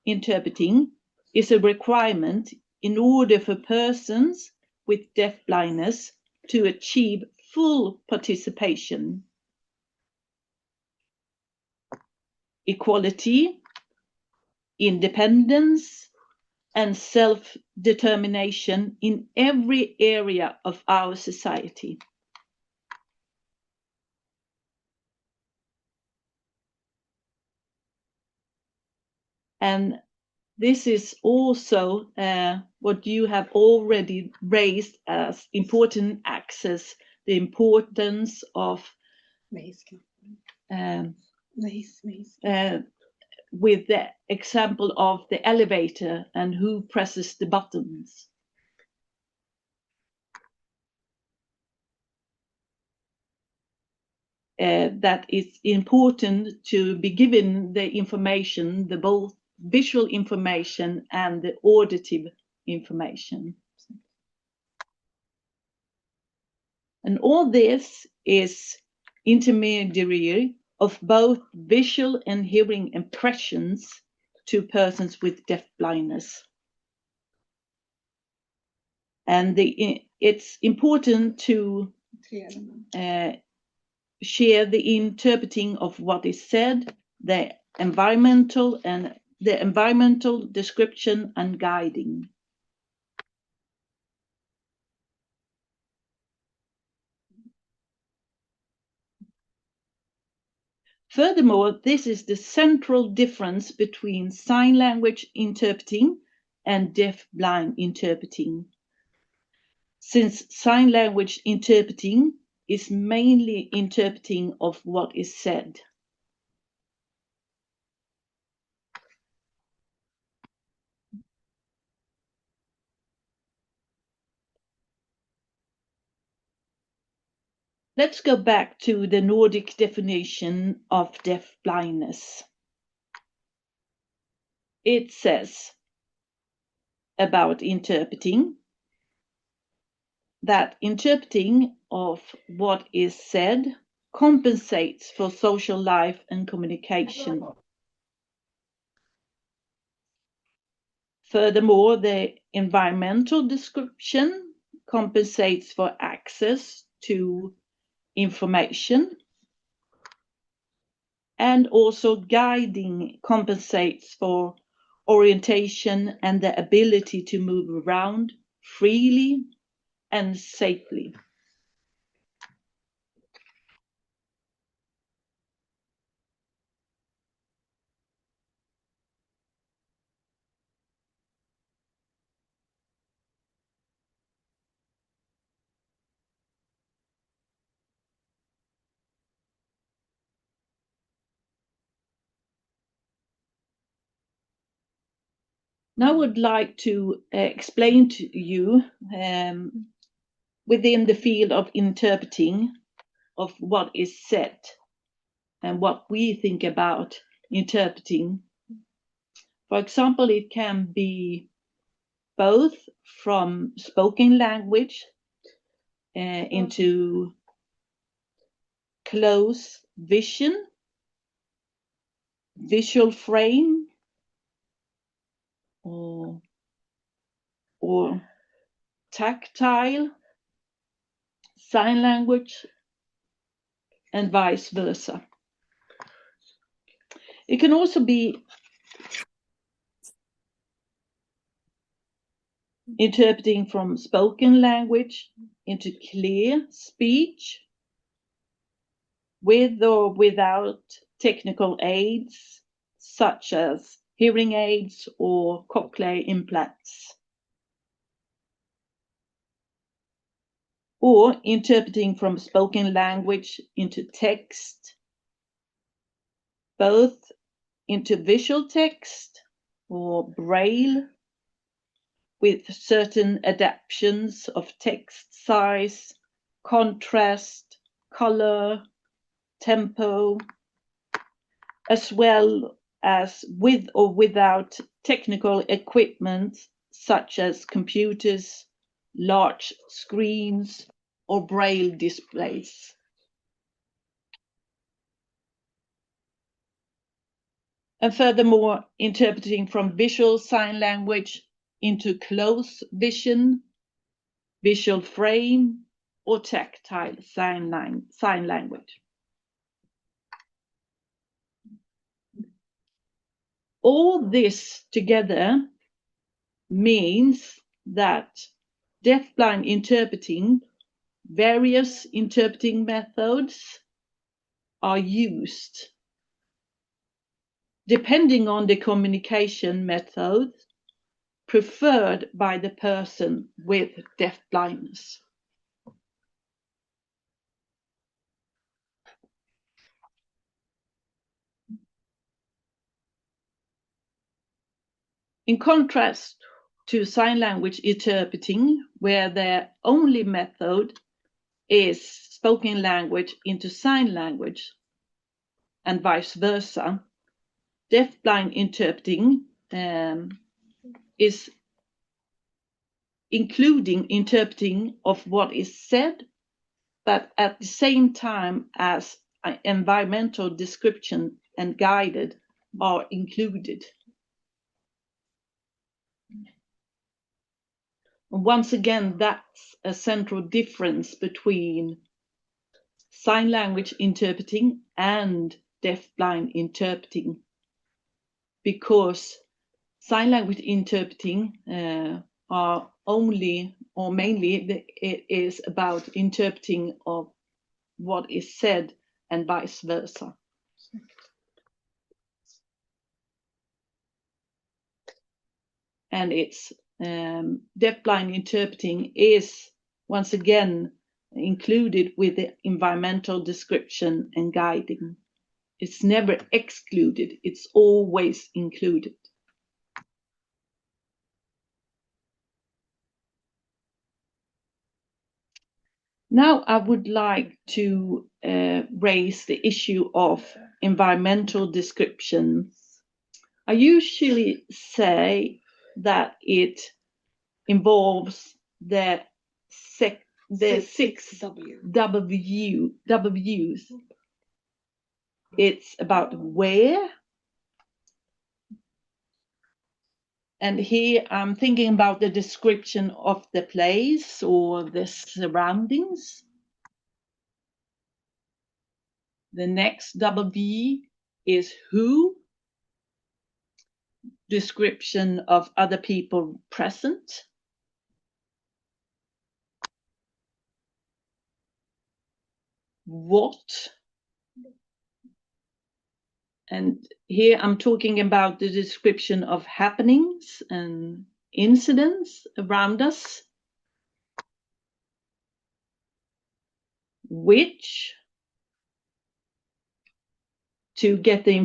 interpreting is a requirement in order for persons with deafblindness to achieve full participation, equality, independence, and self-determination in every area of our society. And this is also what you have already raised as important access, the importance of with the example of the elevator and who presses the buttons. That it's important to be given the information, the both visual information and the auditive information. And all this is intermediary of both visual and hearing impressions to persons with deafblindness. And it's important to share the interpreting of what is said, the environmental description and guiding. Furthermore, this is the central difference between sign language interpreting and deafblind interpreting. Since sign language interpreting is mainly interpreting of what is said. Let's go back to the Nordic definition of deafblindness. It says about interpreting that interpreting of what is said compensates for social life and communication. Furthermore, the environmental description compensates for access to information, and also guiding compensates for orientation and the ability to move around freely and safely. Now I would like to explain to you within the field of interpreting of what is said and what we think about interpreting. For example, it can be both from spoken language into close vision, visual frame, or tactile, sign language, and vice versa. It can also be interpreting from spoken language into clear speech, with or without technical aids such as hearing aids or cochlear implants. Or interpreting from spoken language into text, both into visual text or braille, with certain adaptations of text size, contrast, color, tempo, as well as with or without technical equipment such as computers, large screens, or braille displays. And furthermore, interpreting from visual sign language into close vision, visual frame, or tactile sign language. All this together means that deafblind interpreting, various interpreting methods are used depending on the communication method preferred by the person with deafblindness. In contrast to sign language interpreting, where the only method is spoken language into sign language and vice versa, deafblind interpreting is including interpreting of what is said, but at the same time as environmental description and guided are included. Once again, that's a central difference between sign language interpreting and deafblind interpreting, because sign language interpreting are only or mainly it is about interpreting of what is said and vice versa. And it's deafblind interpreting is once again included with the environmental description and guiding. It's never excluded, it's always included. Now I would like to raise the issue of environmental description. I usually say that it involves the six W's. It's about where, And here I'm thinking about the description of the place or the surroundings. The next W is who. Description of other people present. What. And here I'm talking about the description of happenings and incidents around us. Which, to get the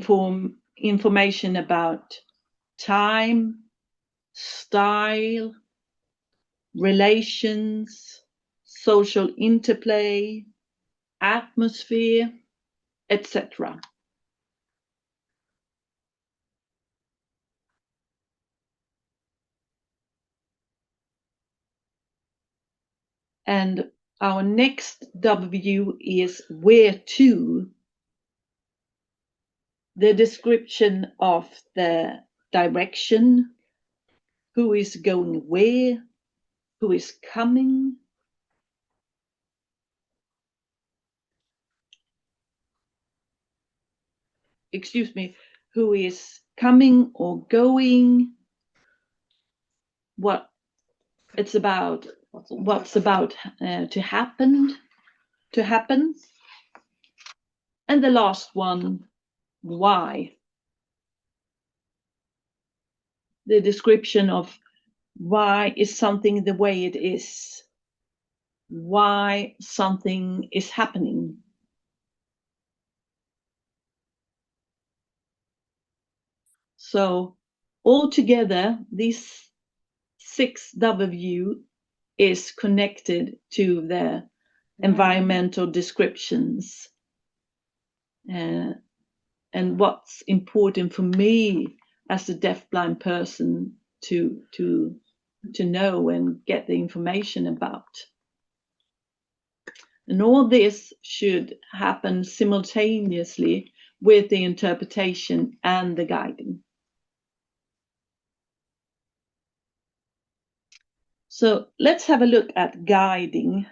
information about time, style, relations, social interplay, atmosphere, etc. And our next W is where to. The description of the direction, who is going where, who is coming. Excuse me, who is coming or going, what it's about, what's about to happen. And the last one, why. The description of why is something the way it is, why something is happening. So altogether, this 6W is connected to the environmental descriptions. And what's important for me as a deafblind person to know and get the information about. And all this should happen simultaneously with the interpretation and the guiding. So let's have a look at guiding.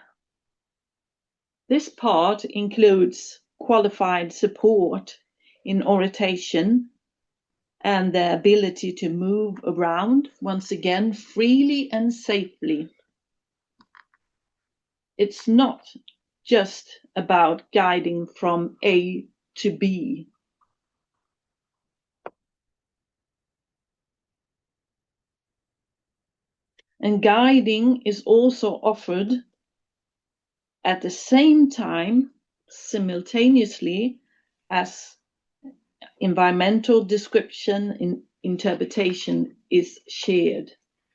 This part includes qualified support in orientation and the ability to move around, once again, freely and safely. It's not just about guiding from A to B. And guiding is also offered at the same time, simultaneously, as environmental description and interpretation is shared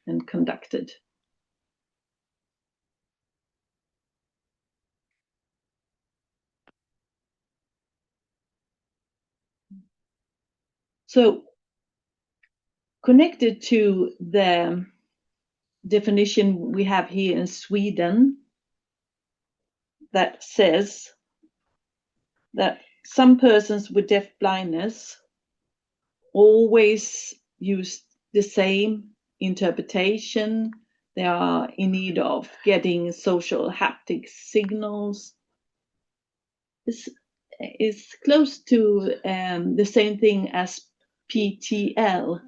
and conducted. So, connected to the definition we have here in Sweden that says that some persons with deaf blindness always use the same interpretation. They are in need of getting social haptic signals. This is close to the same thing as PTL.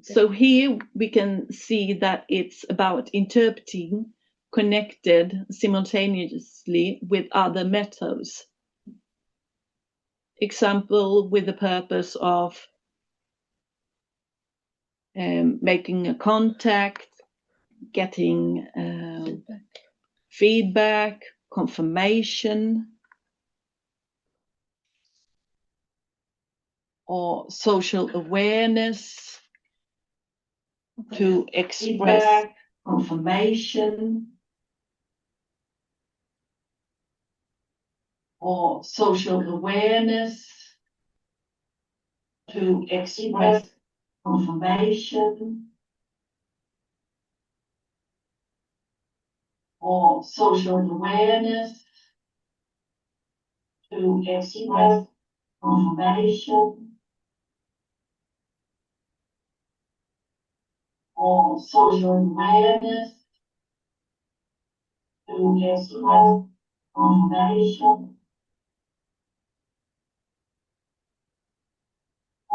So here we can see that it's about interpreting connected simultaneously with other methods. Example, with the purpose of making a contact, getting feedback, confirmation, or social awareness, to express confirmation, or social awareness, to express confirmation, or social awareness to express information or social awareness to express information.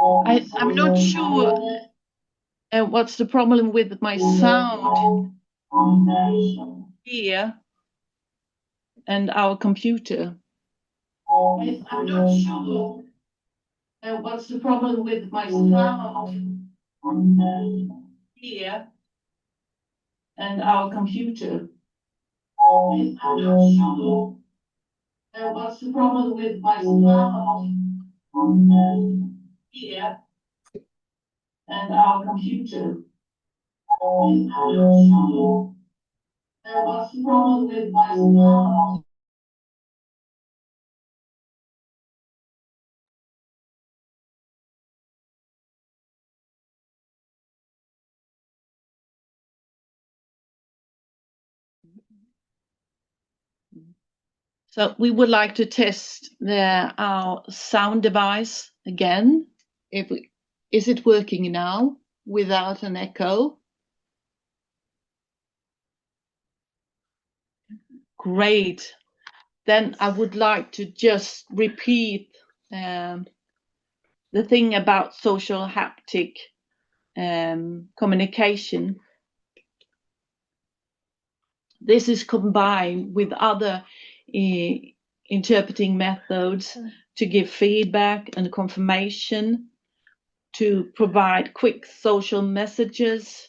I'm not sure what's the problem with my sound here and our computer. I'm not sure what's the problem with my sound here and our computer. I'm not sure what's the problem with my sound here and our computer. I'm not sure what's the problem with my sound. So we would like to test our sound device again. Is it working now without an echo? Great. Then I would like to just repeat the thing about social haptic communication. This is combined with other interpreting methods to give feedback and confirmation, to provide quick social messages,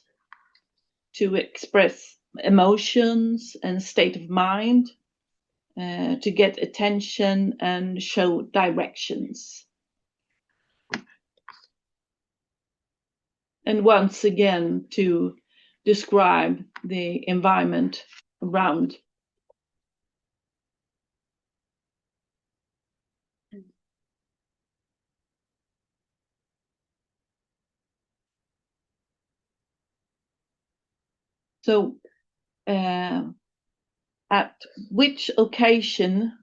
to express emotions and state of mind, to get attention and show directions. And once again, to describe the environment around. So, at which occasion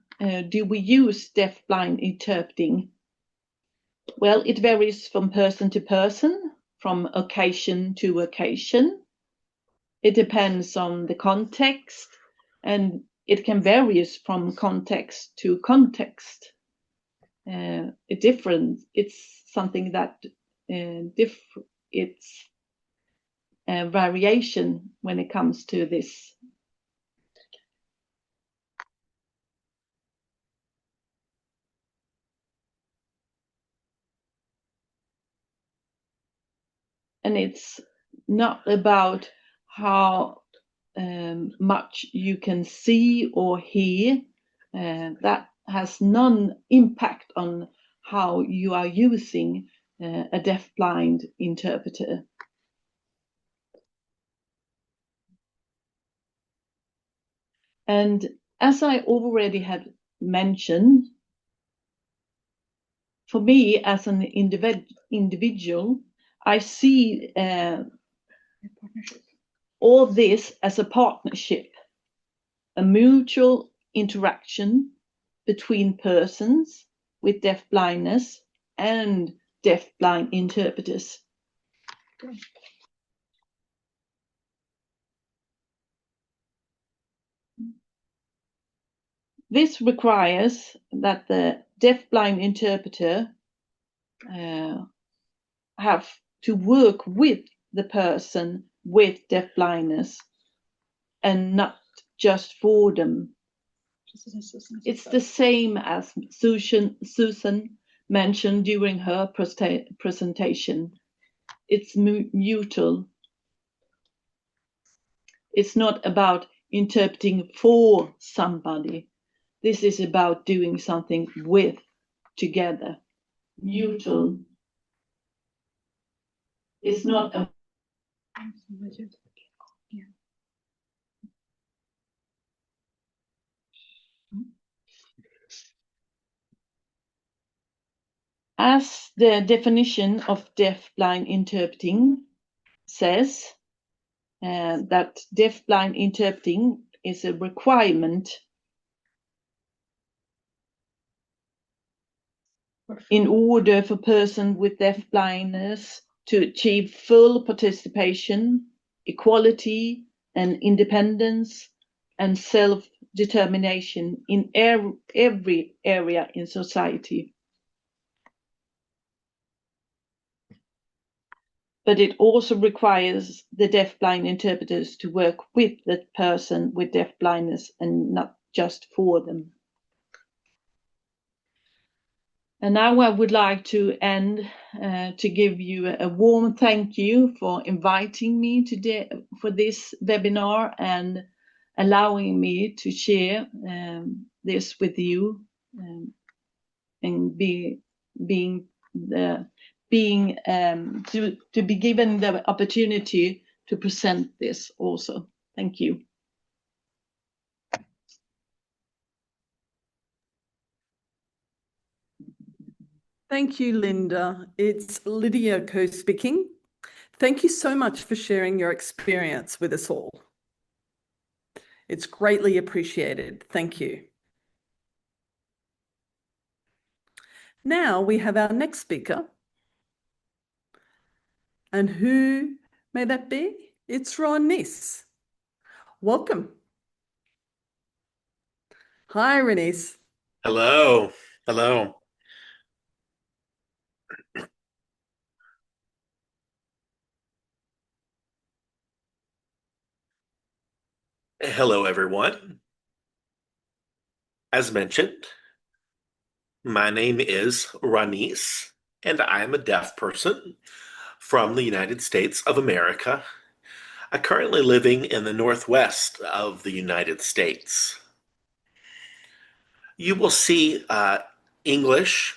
do we use deafblind interpreting? Well, it varies from person to person, from occasion to occasion. It depends on the context, and it can vary from context to context. It's something that it's a variation when it comes to this. And it's not about how much you can see or hear. That has none impact on how you are using a deafblind interpreter. And as I already had mentioned, for me as an individual, I see all this as a partnership, a mutual interaction between persons with deafblindness and deafblind interpreters. This requires that the deafblind interpreter have to work with the person with deafblindness and not just for them. It's the same as Susanne mentioned during her presentation. It's mutual. It's not about interpreting for somebody. This is about doing something with, together. Mutual. It's not a As the definition of deafblind interpreting says, that deafblind interpreting is a requirement in order for persons with deafblindness to achieve full participation, equality, and independence and self-determination in every area in society. But it also requires the deafblind interpreters to work with the person with deafblindness and not just for them. And now I would like to end to give you a warm thank you for inviting me today for this webinar and allowing me to share this with you and to be given the opportunity to present this also. Thank you. Thank you, Linda. It's Lydia co-speaking. Thank you so much for sharing your experience with us all. It's greatly appreciated. Thank you. Now we have our next speaker. And who may that be? It's Ronise. Welcome. Hi, Ronise. Hello. Hello. Hello, everyone. As mentioned, my name is Ronise, and I am a deaf person from the United States of America. I'm currently living in the Northwest of the United States. You will see English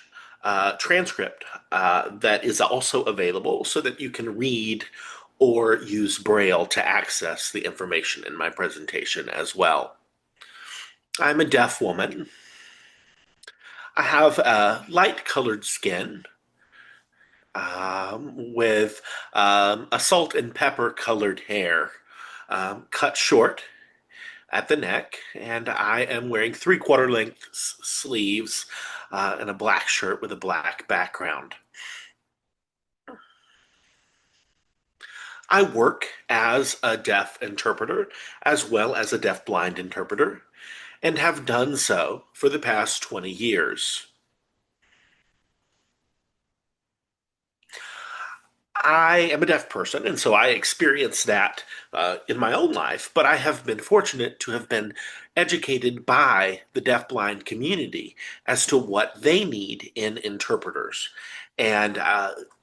transcript that is also available so that you can read or use Braille to access the information in my presentation as well. I'm a deaf woman. I have light-colored skin with a salt and pepper-colored hair, cut short at the neck, and I am wearing 3/4 length sleeves and a black shirt with a black background. I work as a deaf interpreter as well as a deafblind interpreter and have done so for the past 20 years. I am a deaf person, and so I experience that in my own life, but I have been fortunate to have been educated by the deafblind community as to what they need in interpreters. And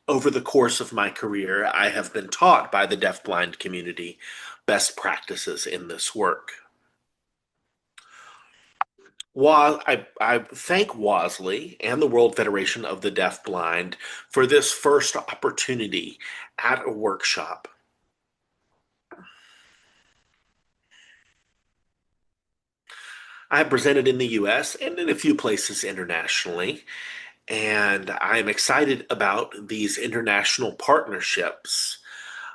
over the course of my career, I have been taught by the deafblind community best practices in this work. I thank WASLI and the World Federation of the Deafblind for this first opportunity at a workshop. I have presented in the US and in a few places internationally, and I'm excited about these international partnerships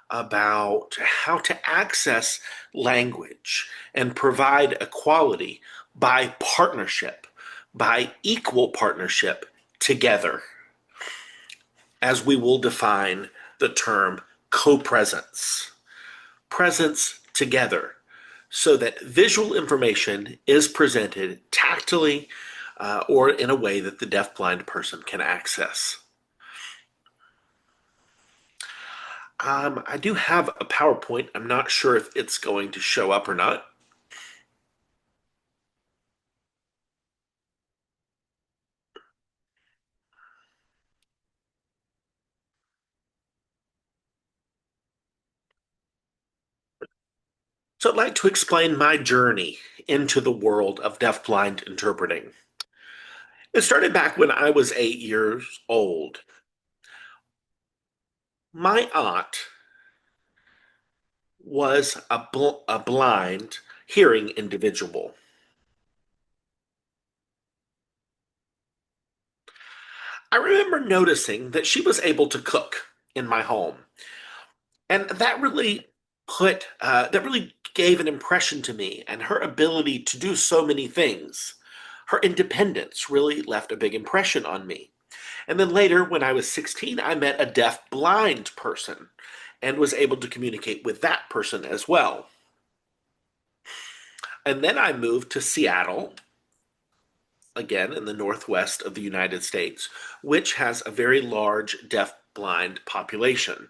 about how to access language and provide equality by partnership, by equal partnership together, as we will define the term co-presence. Presence together, so that visual information is presented tactily or in a way that the deafblind person can access. I do have a PowerPoint. I'm not sure if it's going to show up or not. So I'd like to explain my journey into the world of deafblind interpreting. It started back when I was 8 years old. My aunt was a blind hearing individual. I remember noticing that she was able to cook in my home, and that really gave an impression to me, and her ability to do so many things, her independence really left a big impression on me. And then later, when I was 16, I met a deaf-blind person and was able to communicate with that person as well. And then I moved to Seattle, again in the northwest of the United States, which has a very large deaf-blind population.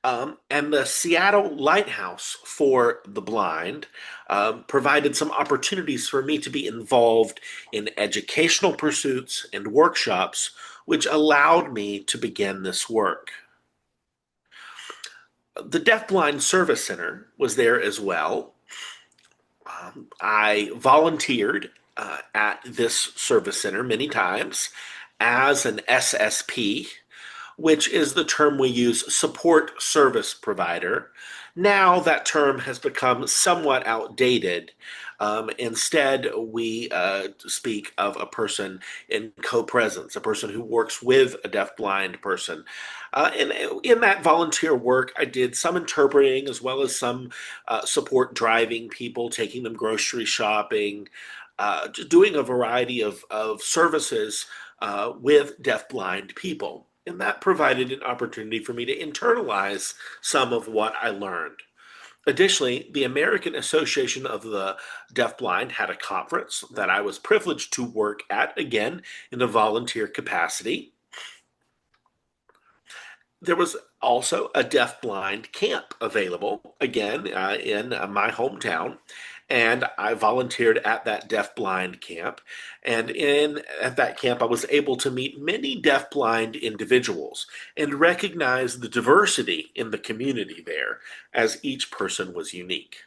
And the Seattle Lighthouse for the Blind provided some opportunities for me to be involved in educational pursuits and workshops, which allowed me to begin this work. The Deafblind Service Center was there as well. I volunteered at this service center many times as an SSP, which is the term we use, support service provider. Now that term has become somewhat outdated. Instead, we speak of a person in co-presence, a person who works with a deaf-blind person. And in that volunteer work, I did some interpreting as well as some support driving people, taking them grocery shopping, just doing a variety of services with deaf-blind people. And that provided an opportunity for me to internalize some of what I learned. Additionally, the American Association of the Deafblind had a conference that I was privileged to work at, again, in a volunteer capacity. There was also a deaf-blind camp available, again, in my hometown. And I volunteered at that deaf-blind camp. And at that camp, I was able to meet many deaf-blind individuals and recognize the diversity in the community there, as each person was unique.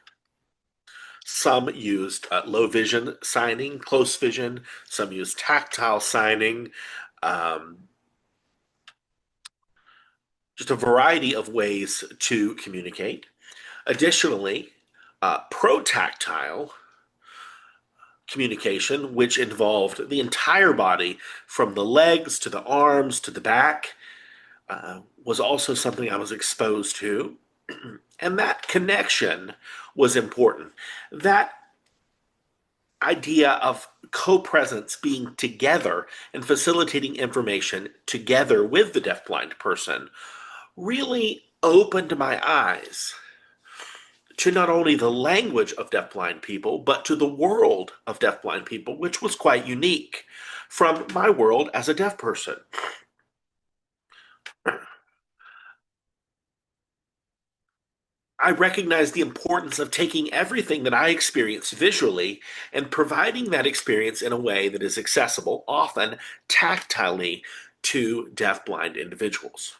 Some used low vision signing, close vision. Some used tactile signing. Just a variety of ways to communicate. Additionally, protactile communication, which involved the entire body from the legs to the arms to the back, was also something I was exposed to. And that connection was important. That idea of co-presence, being together and facilitating information together with the deafblind person, really opened my eyes to not only the language of deafblind people, but to the world of deafblind people, which was quite unique from my world as a deaf person. I recognize the importance of taking everything that I experience visually and providing that experience in a way that is accessible, often tactilely, to deafblind individuals.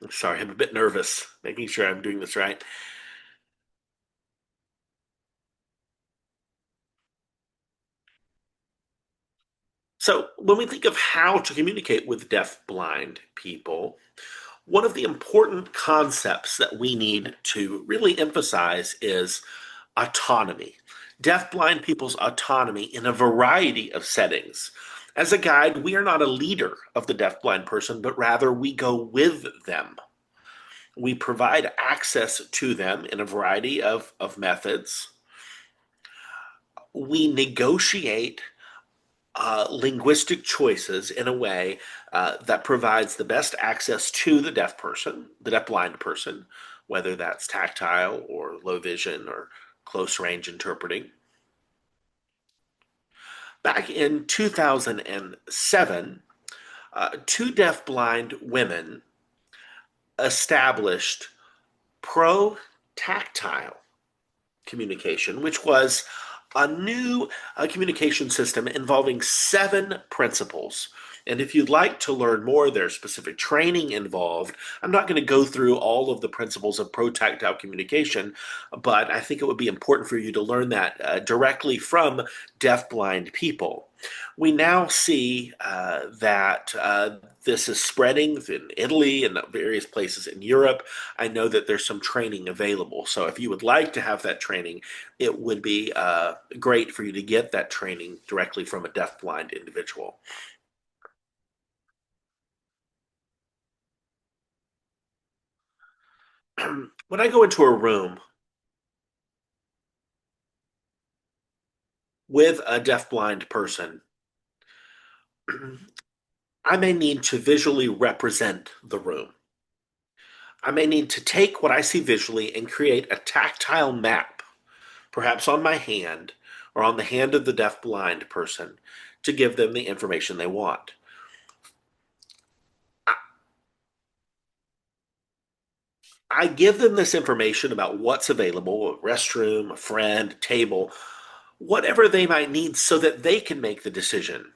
Sorry, I'm a bit nervous, making sure I'm doing this right. So when we think of how to communicate with deaf-blind people, one of the important concepts that we need to really emphasize is autonomy. Deaf-blind people's autonomy in a variety of settings. As a guide, we are not a leader of the deaf-blind person, but rather we go with them. We provide access to them in a variety of methods. We negotiate linguistic choices in a way that provides the best access to the deaf person, the deaf-blind person, whether that's tactile or low vision or close range interpreting. Back in 2007, two deaf-blind women established pro-tactile communication, which was a new communication system involving 7 principles And if you'd like to learn more, there's specific training involved. I'm not going to go through all of the principles of pro-tactile communication, but I think it would be important for you to learn that directly from deafblind people. We now see that this is spreading in Italy and various places in Europe. I know that there's some training available. So if you would like to have that training, it would be great for you to get that training directly from a deafblind individual. When I go into a room with a deafblind person, I may need to visually represent the room. I may need to take what I see visually and create a tactile map, perhaps on my hand or on the hand of the deafblind person, to give them the information they want. I give them this information about what's available, a restroom, a friend, a table, whatever they might need, so that they can make the decision.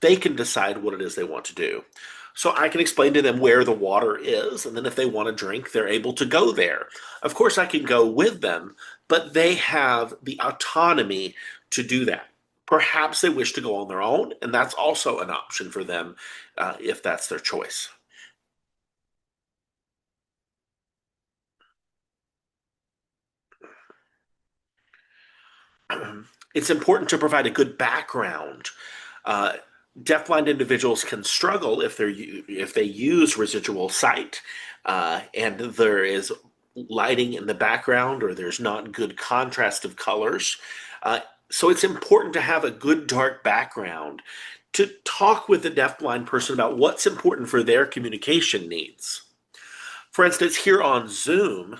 They can decide what it is they want to do. So I can explain to them where the water is, and then if they want to drink, they're able to go there. Of course, I can go with them, but they have the autonomy to do that. Perhaps they wish to go on their own, and that's also an option for them if that's their choice. It's important to provide a good background. Deafblind individuals can struggle if they use residual sight and there is lighting in the background or there's not good contrast of colors. So it's important to have a good dark background to talk with the deafblind person about what's important for their communication needs. For instance, here on Zoom,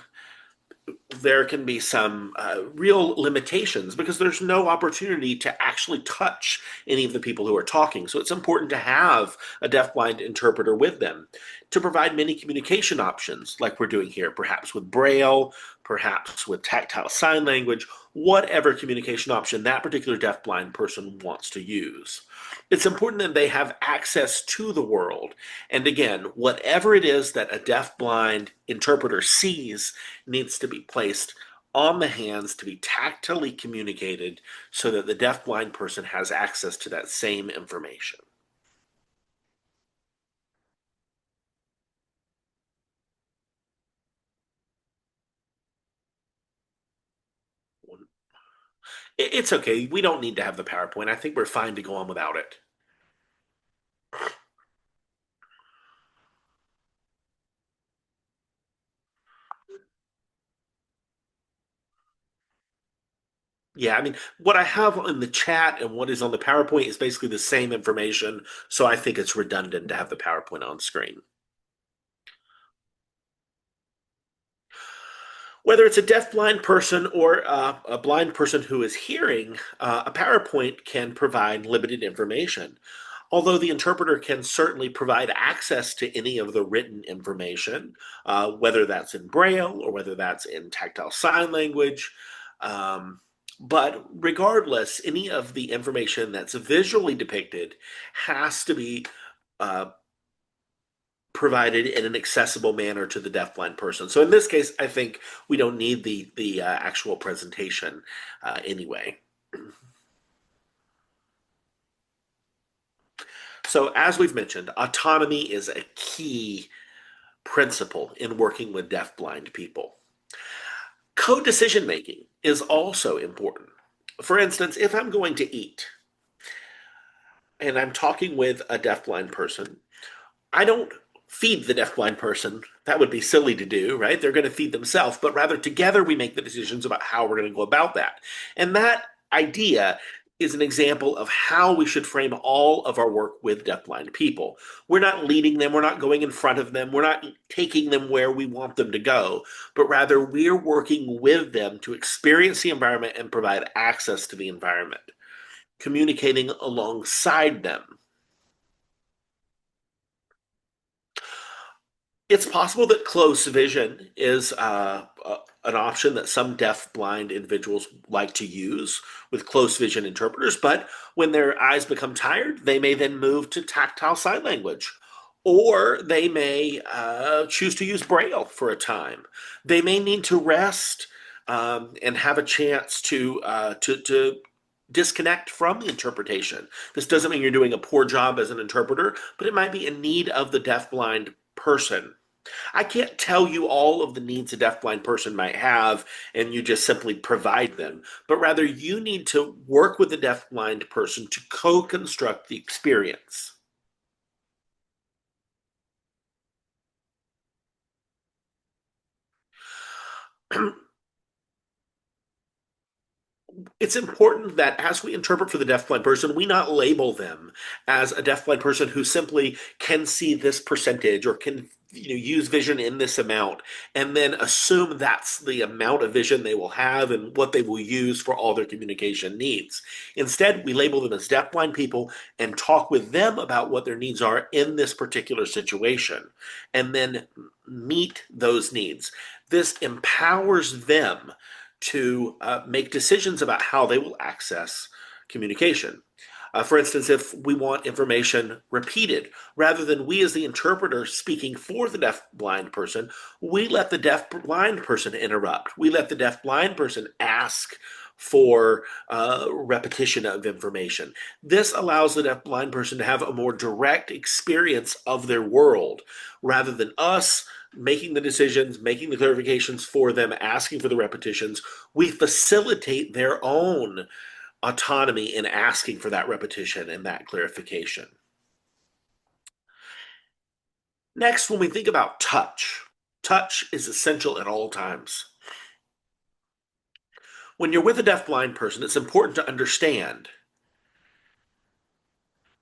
there can be some real limitations because there's no opportunity to actually touch any of the people who are talking. So it's important to have a deafblind interpreter with them to provide many communication options like we're doing here, perhaps with Braille, perhaps with tactile sign language, whatever communication option that particular deafblind person wants to use. It's important that they have access to the world. And again, whatever it is that a deafblind interpreter sees needs to be placed on the hands to be tactily communicated so that the deafblind person has access to that same information. It's okay. We don't need to have the PowerPoint. I think we're fine to go on without it. Yeah, I mean, what I have in the chat and what is on the PowerPoint is basically the same information, so I think it's redundant to have the PowerPoint on screen. Whether it's a deafblind person or a blind person who is hearing, a PowerPoint can provide limited information. Although the interpreter can certainly provide access to any of the written information, whether that's in Braille or whether that's in tactile sign language. But regardless, any of the information that's visually depicted has to be provided in an accessible manner to the deafblind person. So in this case, I think we don't need the actual presentation anyway. So as we've mentioned, autonomy is a key principle in working with deafblind people. Co-decision making is also important. For instance, if I'm going to eat and I'm talking with a deafblind person, I don't feed the deafblind person. That would be silly to do, right? They're going to feed themselves, but rather together we make the decisions about how we're going to go about that. And that idea is an example of how we should frame all of our work with deafblind people. We're not leading them, we're not going in front of them, we're not taking them where we want them to go, but rather we're working with them to experience the environment and provide access to the environment, communicating alongside them. It's possible that close vision is an option that some deaf-blind individuals like to use with close vision interpreters, but when their eyes become tired, they may then move to tactile sign language. Or they may choose to use Braille for a time. They may need to rest and have a chance to disconnect from the interpretation. This doesn't mean you're doing a poor job as an interpreter, but it might be a need of the deafblind person. I can't tell you all of the needs a deafblind person might have and you just simply provide them, but rather you need to work with the deafblind person to co-construct the experience. It's important that as we interpret for the deafblind person, we not label them as a deafblind person who simply can see this percentage or can use vision in this amount and then assume that's the amount of vision they will have and what they will use for all their communication needs. Instead, we label them as deafblind people and talk with them about what their needs are in this particular situation and then meet those needs. This empowers them to make decisions about how they will access communication. For instance, if we want information repeated, rather than we as the interpreter speaking for the deaf-blind person, we let the deaf-blind person interrupt. We let the deaf-blind person ask for repetition of information. This allows the deaf-blind person to have a more direct experience of their world, rather than us making the decisions, making the clarifications for them, asking for the repetitions. We facilitate their own autonomy in asking for that repetition and that clarification. Next, when we think about touch, touch is essential at all times. When you're with a deafblind person, it's important to understand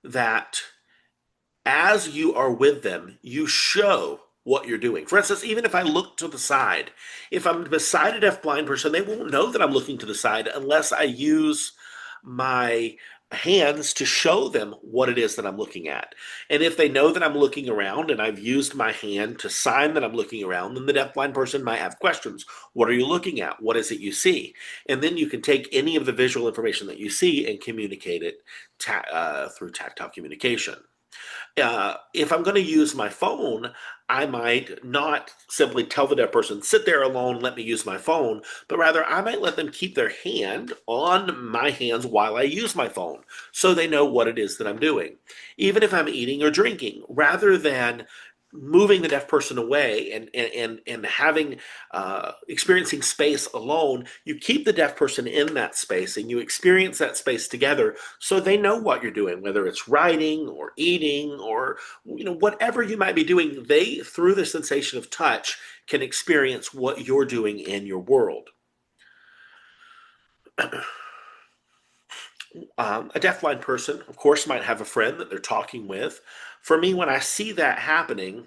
that as you are with them, you show what you're doing. For instance, even if I look to the side, if I'm beside a deafblind person, they won't know that I'm looking to the side unless I use my hands to show them what it is that I'm looking at. And if they know that I'm looking around and I've used my hand to sign that I'm looking around, then the deafblind person might have questions. What are you looking at? What is it you see? And then you can take any of the visual information that you see and communicate it through tactile communication. If I'm going to use my phone, I might not simply tell the deaf person, sit there alone, let me use my phone, but rather I might let them keep their hand on my hands while I use my phone so they know what it is that I'm doing. Even if I'm eating or drinking, rather than moving the deaf person away and having experiencing space alone, you keep the deaf person in that space and you experience that space together so they know what you're doing, whether it's writing or eating or whatever you might be doing. They, through the sensation of touch, can experience what you're doing in your world. A deafblind person, of course, might have a friend that they're talking with. For me, when I see that happening,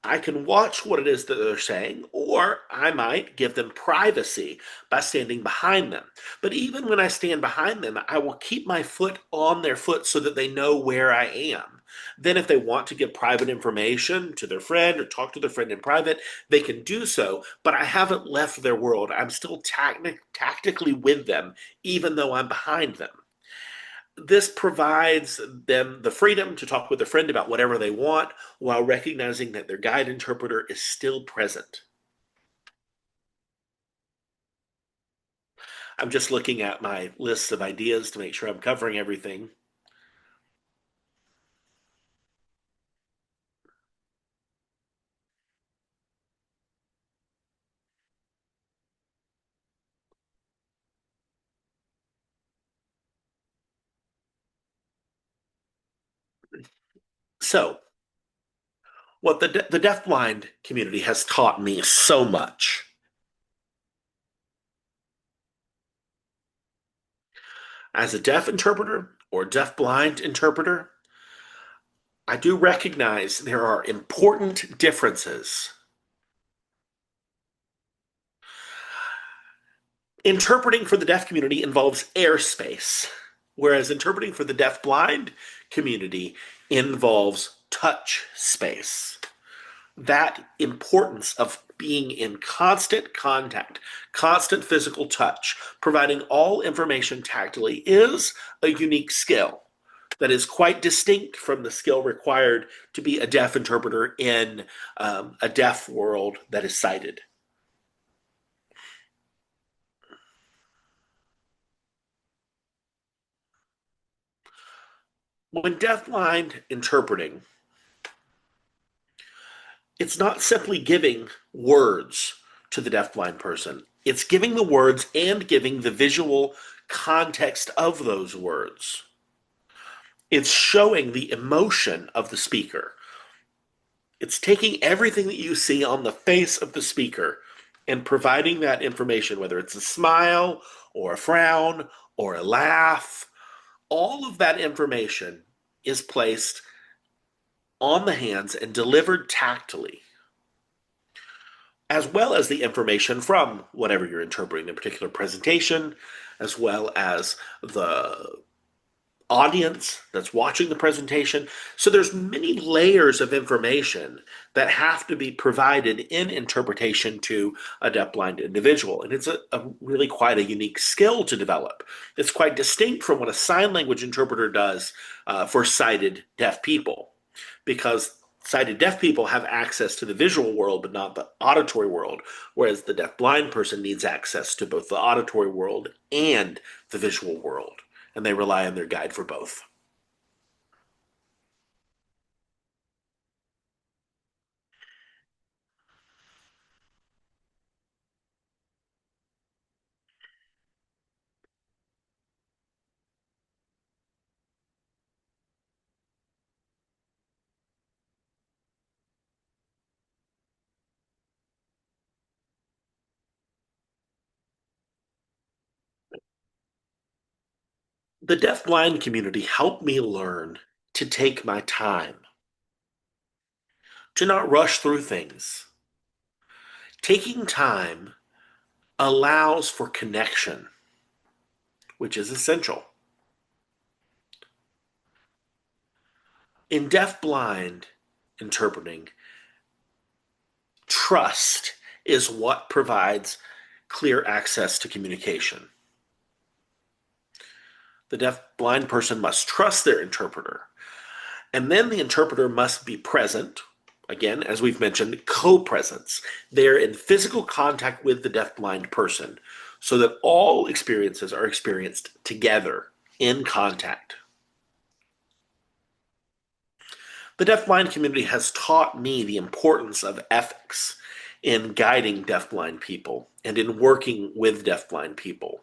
I can watch what it is that they're saying, or I might give them privacy by standing behind them. But even when I stand behind them, I will keep my foot on their foot so that they know where I am. Then if they want to give private information to their friend or talk to their friend in private, they can do so, but I haven't left their world. I'm still tactically with them, even though I'm behind them. This provides them the freedom to talk with a friend about whatever they want while recognizing that their guide interpreter is still present. I'm just looking at my list of ideas to make sure I'm covering everything. So, what the deafblind community has taught me so much. As a deaf interpreter or deafblind interpreter, I do recognize there are important differences. Interpreting for the deaf community involves airspace, whereas interpreting for the deaf-blind community involves touch space. that importance of being in constant contact, constant physical touch, providing all information tactily is a unique skill that is quite distinct from the skill required to be a deaf interpreter in a deaf world that is sighted. When deafblind interpreting, it's not simply giving words to the deafblind person. It's giving the words and giving the visual context of those words. It's showing the emotion of the speaker. It's taking everything that you see on the face of the speaker and providing that information, whether it's a smile or a frown or a laugh. All of that information is placed on the hands and delivered tactily, as well as the information from whatever you're interpreting, the particular presentation, as well as the audience that's watching the presentation. So there's many layers of information that have to be provided in interpretation to a deafblind individual. And it's a really quite a unique skill to develop. It's quite distinct from what a sign language interpreter does for sighted deaf people, because sighted deaf people have access to the visual world but not the auditory world, whereas the deafblind person needs access to both the auditory world and the visual world, and they rely on their guide for both. The deafblind community helped me learn to take my time, to not rush through things. Taking time allows for connection, which is essential. In deafblind interpreting, trust is what provides clear access to communication. The deafblind person must trust their interpreter, and then the interpreter must be present. Again, as we've mentioned, co-presence. They're in physical contact with the deafblind person so that all experiences are experienced together in contact. The deafblind community has taught me the importance of ethics in guiding deafblind people and in working with deafblind people.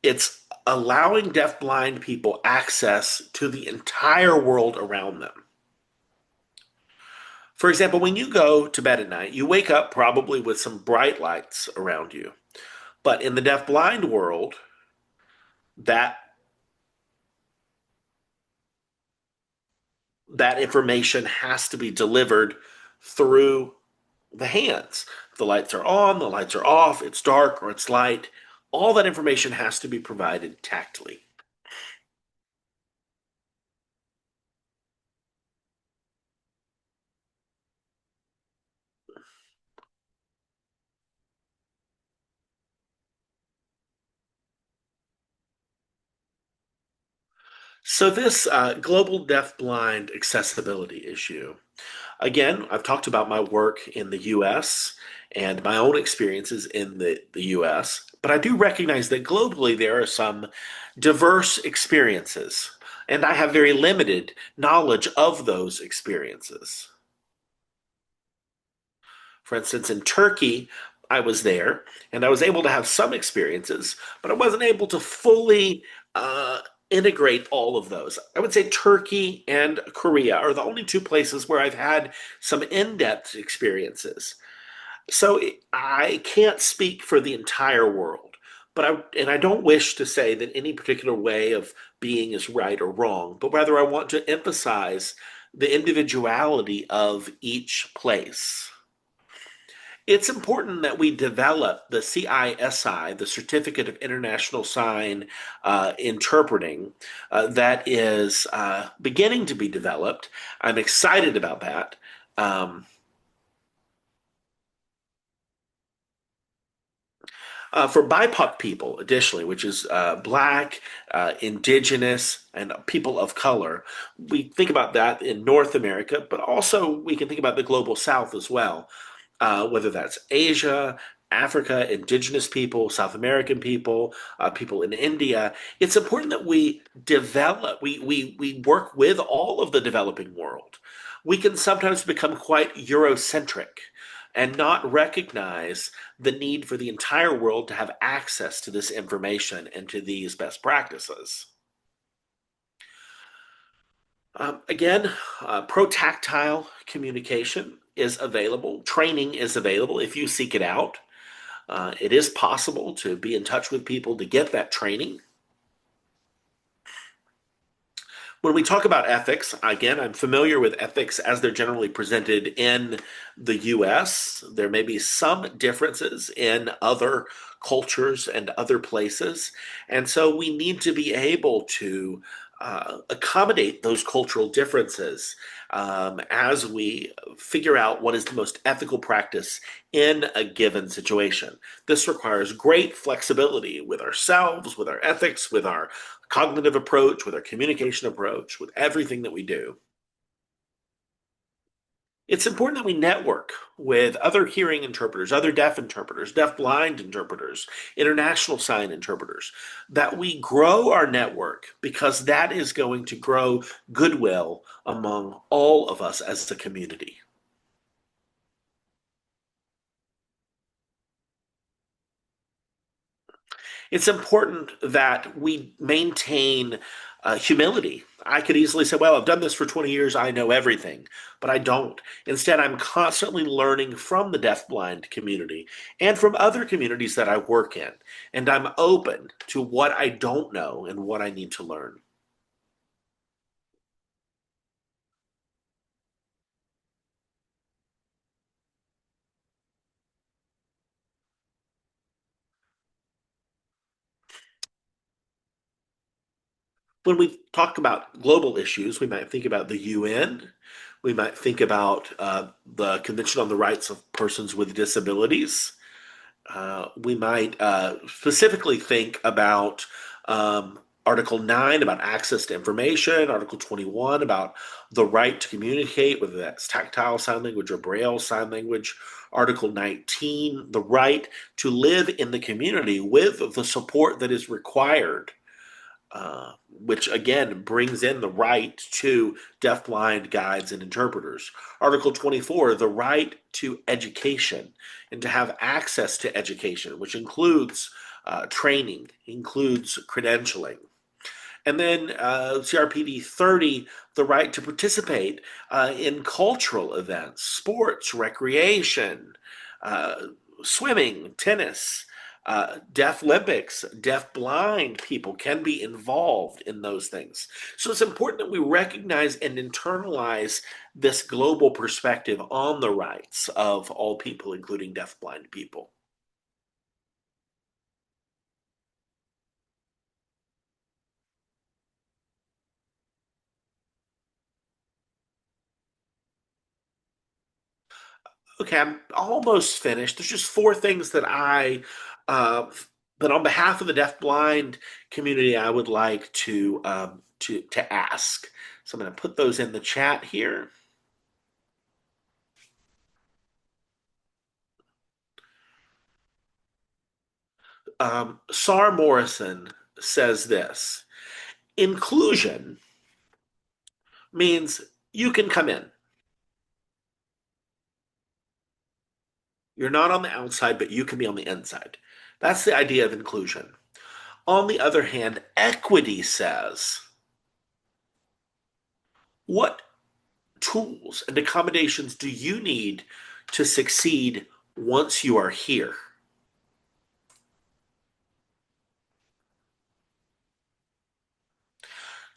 It's allowing deafblind people access to the entire world around them. For example, when you go to bed at night, you wake up probably with some bright lights around you. But in the deafblind world, that information has to be delivered through the hands. The lights are on, the lights are off, it's dark or it's light. All that information has to be provided tactily. So this global deafblind accessibility issue, again, I've talked about my work in the US and my own experiences in the US, but I do recognize that globally there are some diverse experiences, and I have very limited knowledge of those experiences. For instance, in Turkey, I was there and I was able to have some experiences, but I wasn't able to fully integrate all of those. I would say Turkey and Korea are the only two places where I've had some in-depth experiences. So I can't speak for the entire world, but I don't wish to say that any particular way of being is right or wrong, but rather I want to emphasize the individuality of each place. It's important that we develop the CISI, the Certificate of International Sign Interpreting, that is beginning to be developed. I'm excited about that. For BIPOC people, additionally, which is Black, Indigenous, and people of color, we think about that in North America, but also we can think about the global South as well, whether that's Asia, Africa, Indigenous people, South American people, people in India. It's important that we develop, we work with all of the developing world. We can sometimes become quite Eurocentric and not recognize the need for the entire world to have access to this information and to these best practices. Again, pro-tactile communication is available. Training is available if you seek it out. It is possible to be in touch with people to get that training. When we talk about ethics, again, I'm familiar with ethics as they're generally presented in the US. There may be some differences in other cultures and other places. And so we need to be able to accommodate those cultural differences as we figure out what is the most ethical practice in a given situation. This requires great flexibility with ourselves, with our ethics, with our cognitive approach, with our communication approach, with everything that we do. It's important that we network with other hearing interpreters, other deaf interpreters, deaf-blind interpreters, international sign interpreters, that we grow our network because that is going to grow goodwill among all of us as a community. It's important that we maintain humility. I could easily say, well, I've done this for 20 years, I know everything, but I don't. Instead, I'm constantly learning from the deafblind community and from other communities that I work in, and I'm open to what I don't know and what I need to learn. When we talk about global issues, we might think about the UN. We might think about the Convention on the Rights of Persons with Disabilities. We might specifically think about Article 9 about access to information, Article 21 about the right to communicate, whether that's tactile sign language or Braille sign language, Article 19, the right to live in the community with the support that is required, which again brings in the right to deafblind guides and interpreters. Article 24, the right to education and to have access to education, which includes training, includes credentialing. And then CRPD 30, the right to participate in cultural events, sports, recreation, swimming, tennis, deaf Olympics, deaf blind people can be involved in those things. So it's important that we recognize and internalize this global perspective on the rights of all people, including deaf blind people. Okay, I'm almost finished. There's just four things that that on behalf of the deaf-blind community, I would like to ask. So I'm going to put those in the chat here. Sar Morrison says this: inclusion means you can come in. You're not on the outside, but you can be on the inside. That's the idea of inclusion. On the other hand, equity says, what tools and accommodations do you need to succeed once you are here?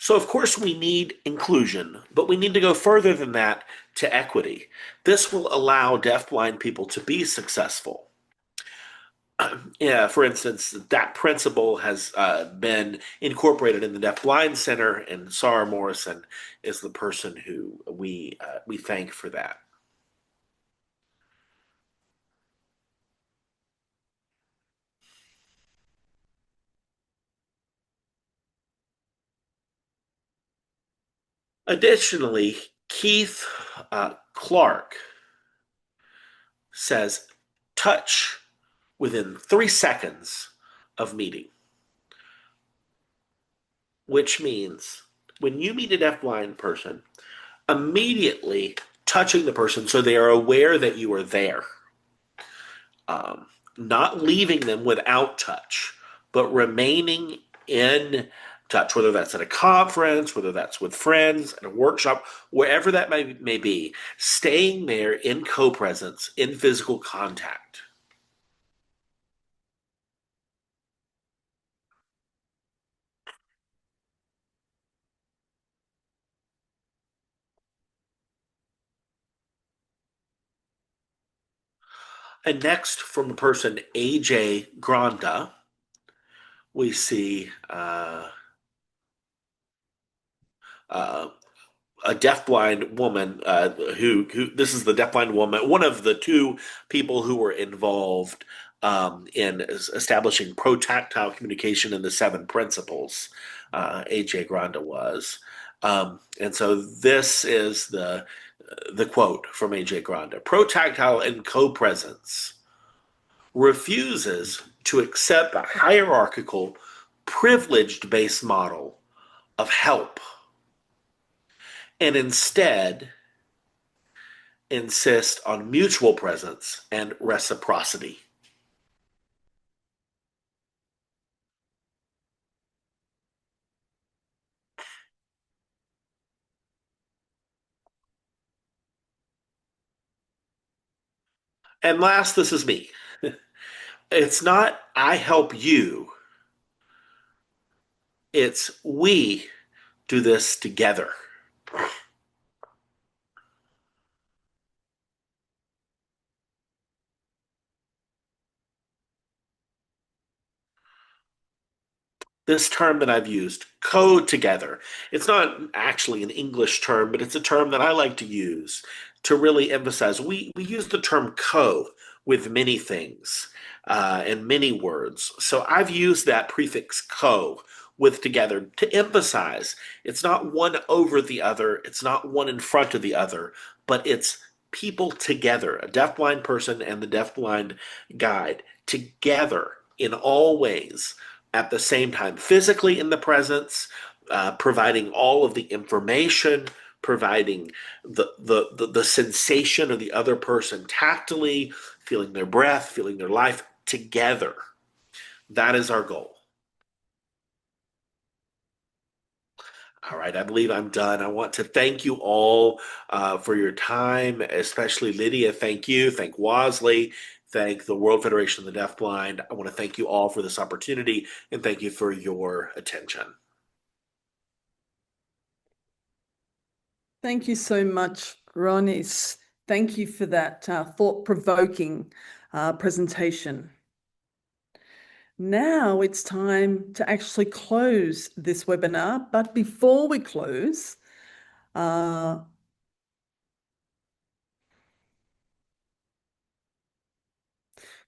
So, of course, we need inclusion, but we need to go further than that to equity. This will allow deafblind people to be successful. Yeah, for instance, that principle has been incorporated in the Deaf Blind Center, and Sarah Morrison is the person who we thank for that. Additionally, Keith Clark says, touch within 3 seconds of meeting, which means when you meet a deafblind person, immediately touching the person so they are aware that you are there. Not leaving them without touch, but remaining in touch, whether that's at a conference, whether that's with friends, at a workshop, wherever that may be, staying there in co-presence, in physical contact. And next, from the person AJ Granda, we see a deafblind woman who this is the deafblind woman, one of the two people who were involved in establishing pro-tactile communication in the 7 principles. AJ Granda was. And so this is the quote from AJ Granda. Pro-tactile and co-presence refuses to accept a hierarchical, privileged-based model of help, and instead insist on mutual presence and reciprocity. And last, this is me. It's not I help you, it's we do this together. This term that I've used, co-together, it's not actually an English term, but it's a term that I like to use to really emphasize. We use the term co with many things and many words. So I've used that prefix co with together to emphasize it's not one over the other, it's not one in front of the other, but it's people together, a deafblind person and the deafblind guide together in all ways at the same time, physically in the presence, providing all of the information, providing the sensation of the other person tactily, feeling their breath, feeling their life together. That is our goal. All right, I believe I'm done. I want to thank you all for your time, especially Lydia. Thank you. Thank WASLI. Thank the World Federation of the Deafblind. I want to thank you all for this opportunity and thank you for your attention. Thank you so much, Ronise. Thank you for that thought-provoking presentation. Now it's time to actually close this webinar, but before we close,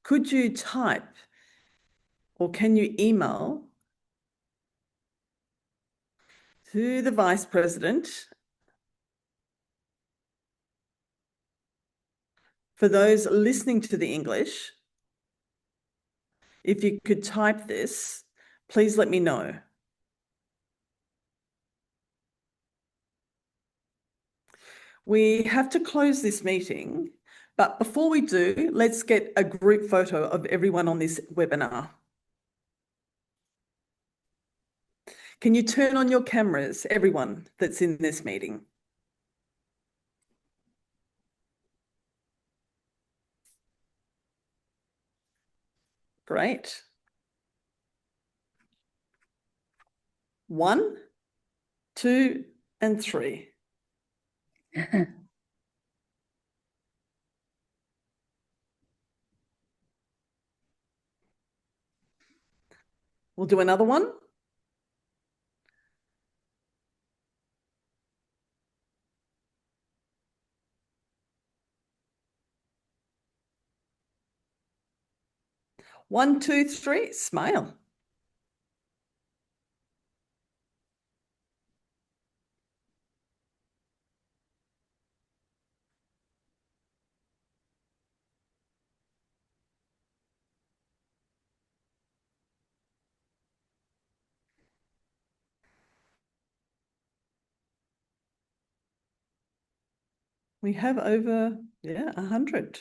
could you type or can you email to the Vice President for those listening to the English? If you could type this, please let me know. We have to close this meeting, but before we do, let's get a group photo of everyone on this webinar. Can you turn on your cameras, everyone that's in this meeting? Great. 1, 2, and 3. We'll do another one. One, two, three, smile. We have over, 100.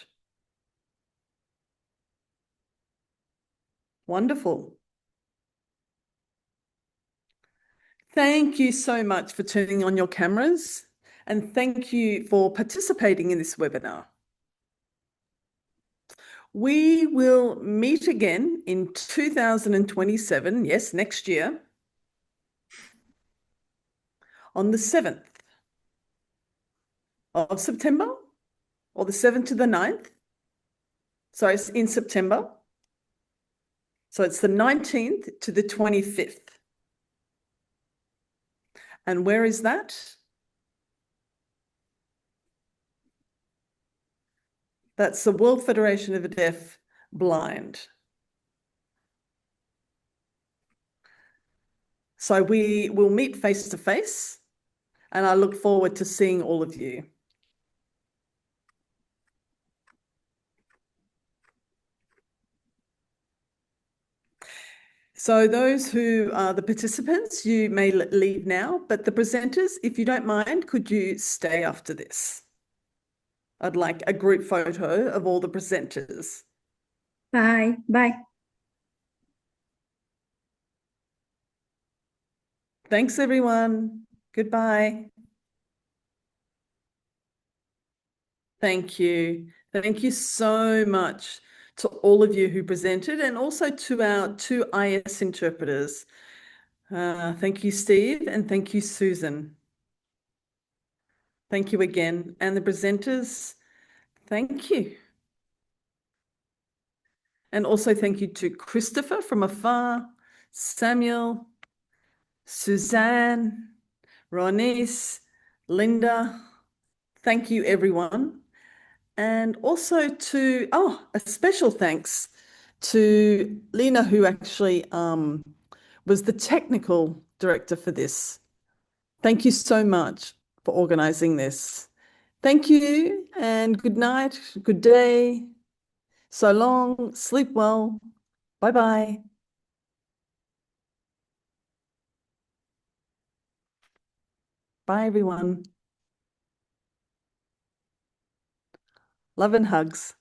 Wonderful. Thank you so much for turning on your cameras, and thank you for participating in this webinar. We will meet again in 2027, yes, next year, on the 7th of September, or the 7th to the 9th. So it's in September. So it's the 19th to the 25th. And where is that? That's the World Federation of the Deaf Blind. So we will meet face to face, and I look forward to seeing all of you. So those who are the participants, you may leave now, but the presenters, if you don't mind, could you stay after this? I'd like a group photo of all the presenters. Bye. Bye. Thanks, everyone. Goodbye. Thank you. Thank you so much to all of you who presented, and also to our 2 IS interpreters. Thank you, Steve, and thank you, Susan. Thank you again. And the presenters, thank you. And also thank you to Christopher from afar, Samuel, Susanne, Ronise, Linda. Thank you, everyone. And also to, a special thanks to Lena, who actually was the technical director for this. Thank you so much for organizing this. Thank you, and good night, good day. So long, sleep well. Bye-bye. Bye, everyone. Love and hugs.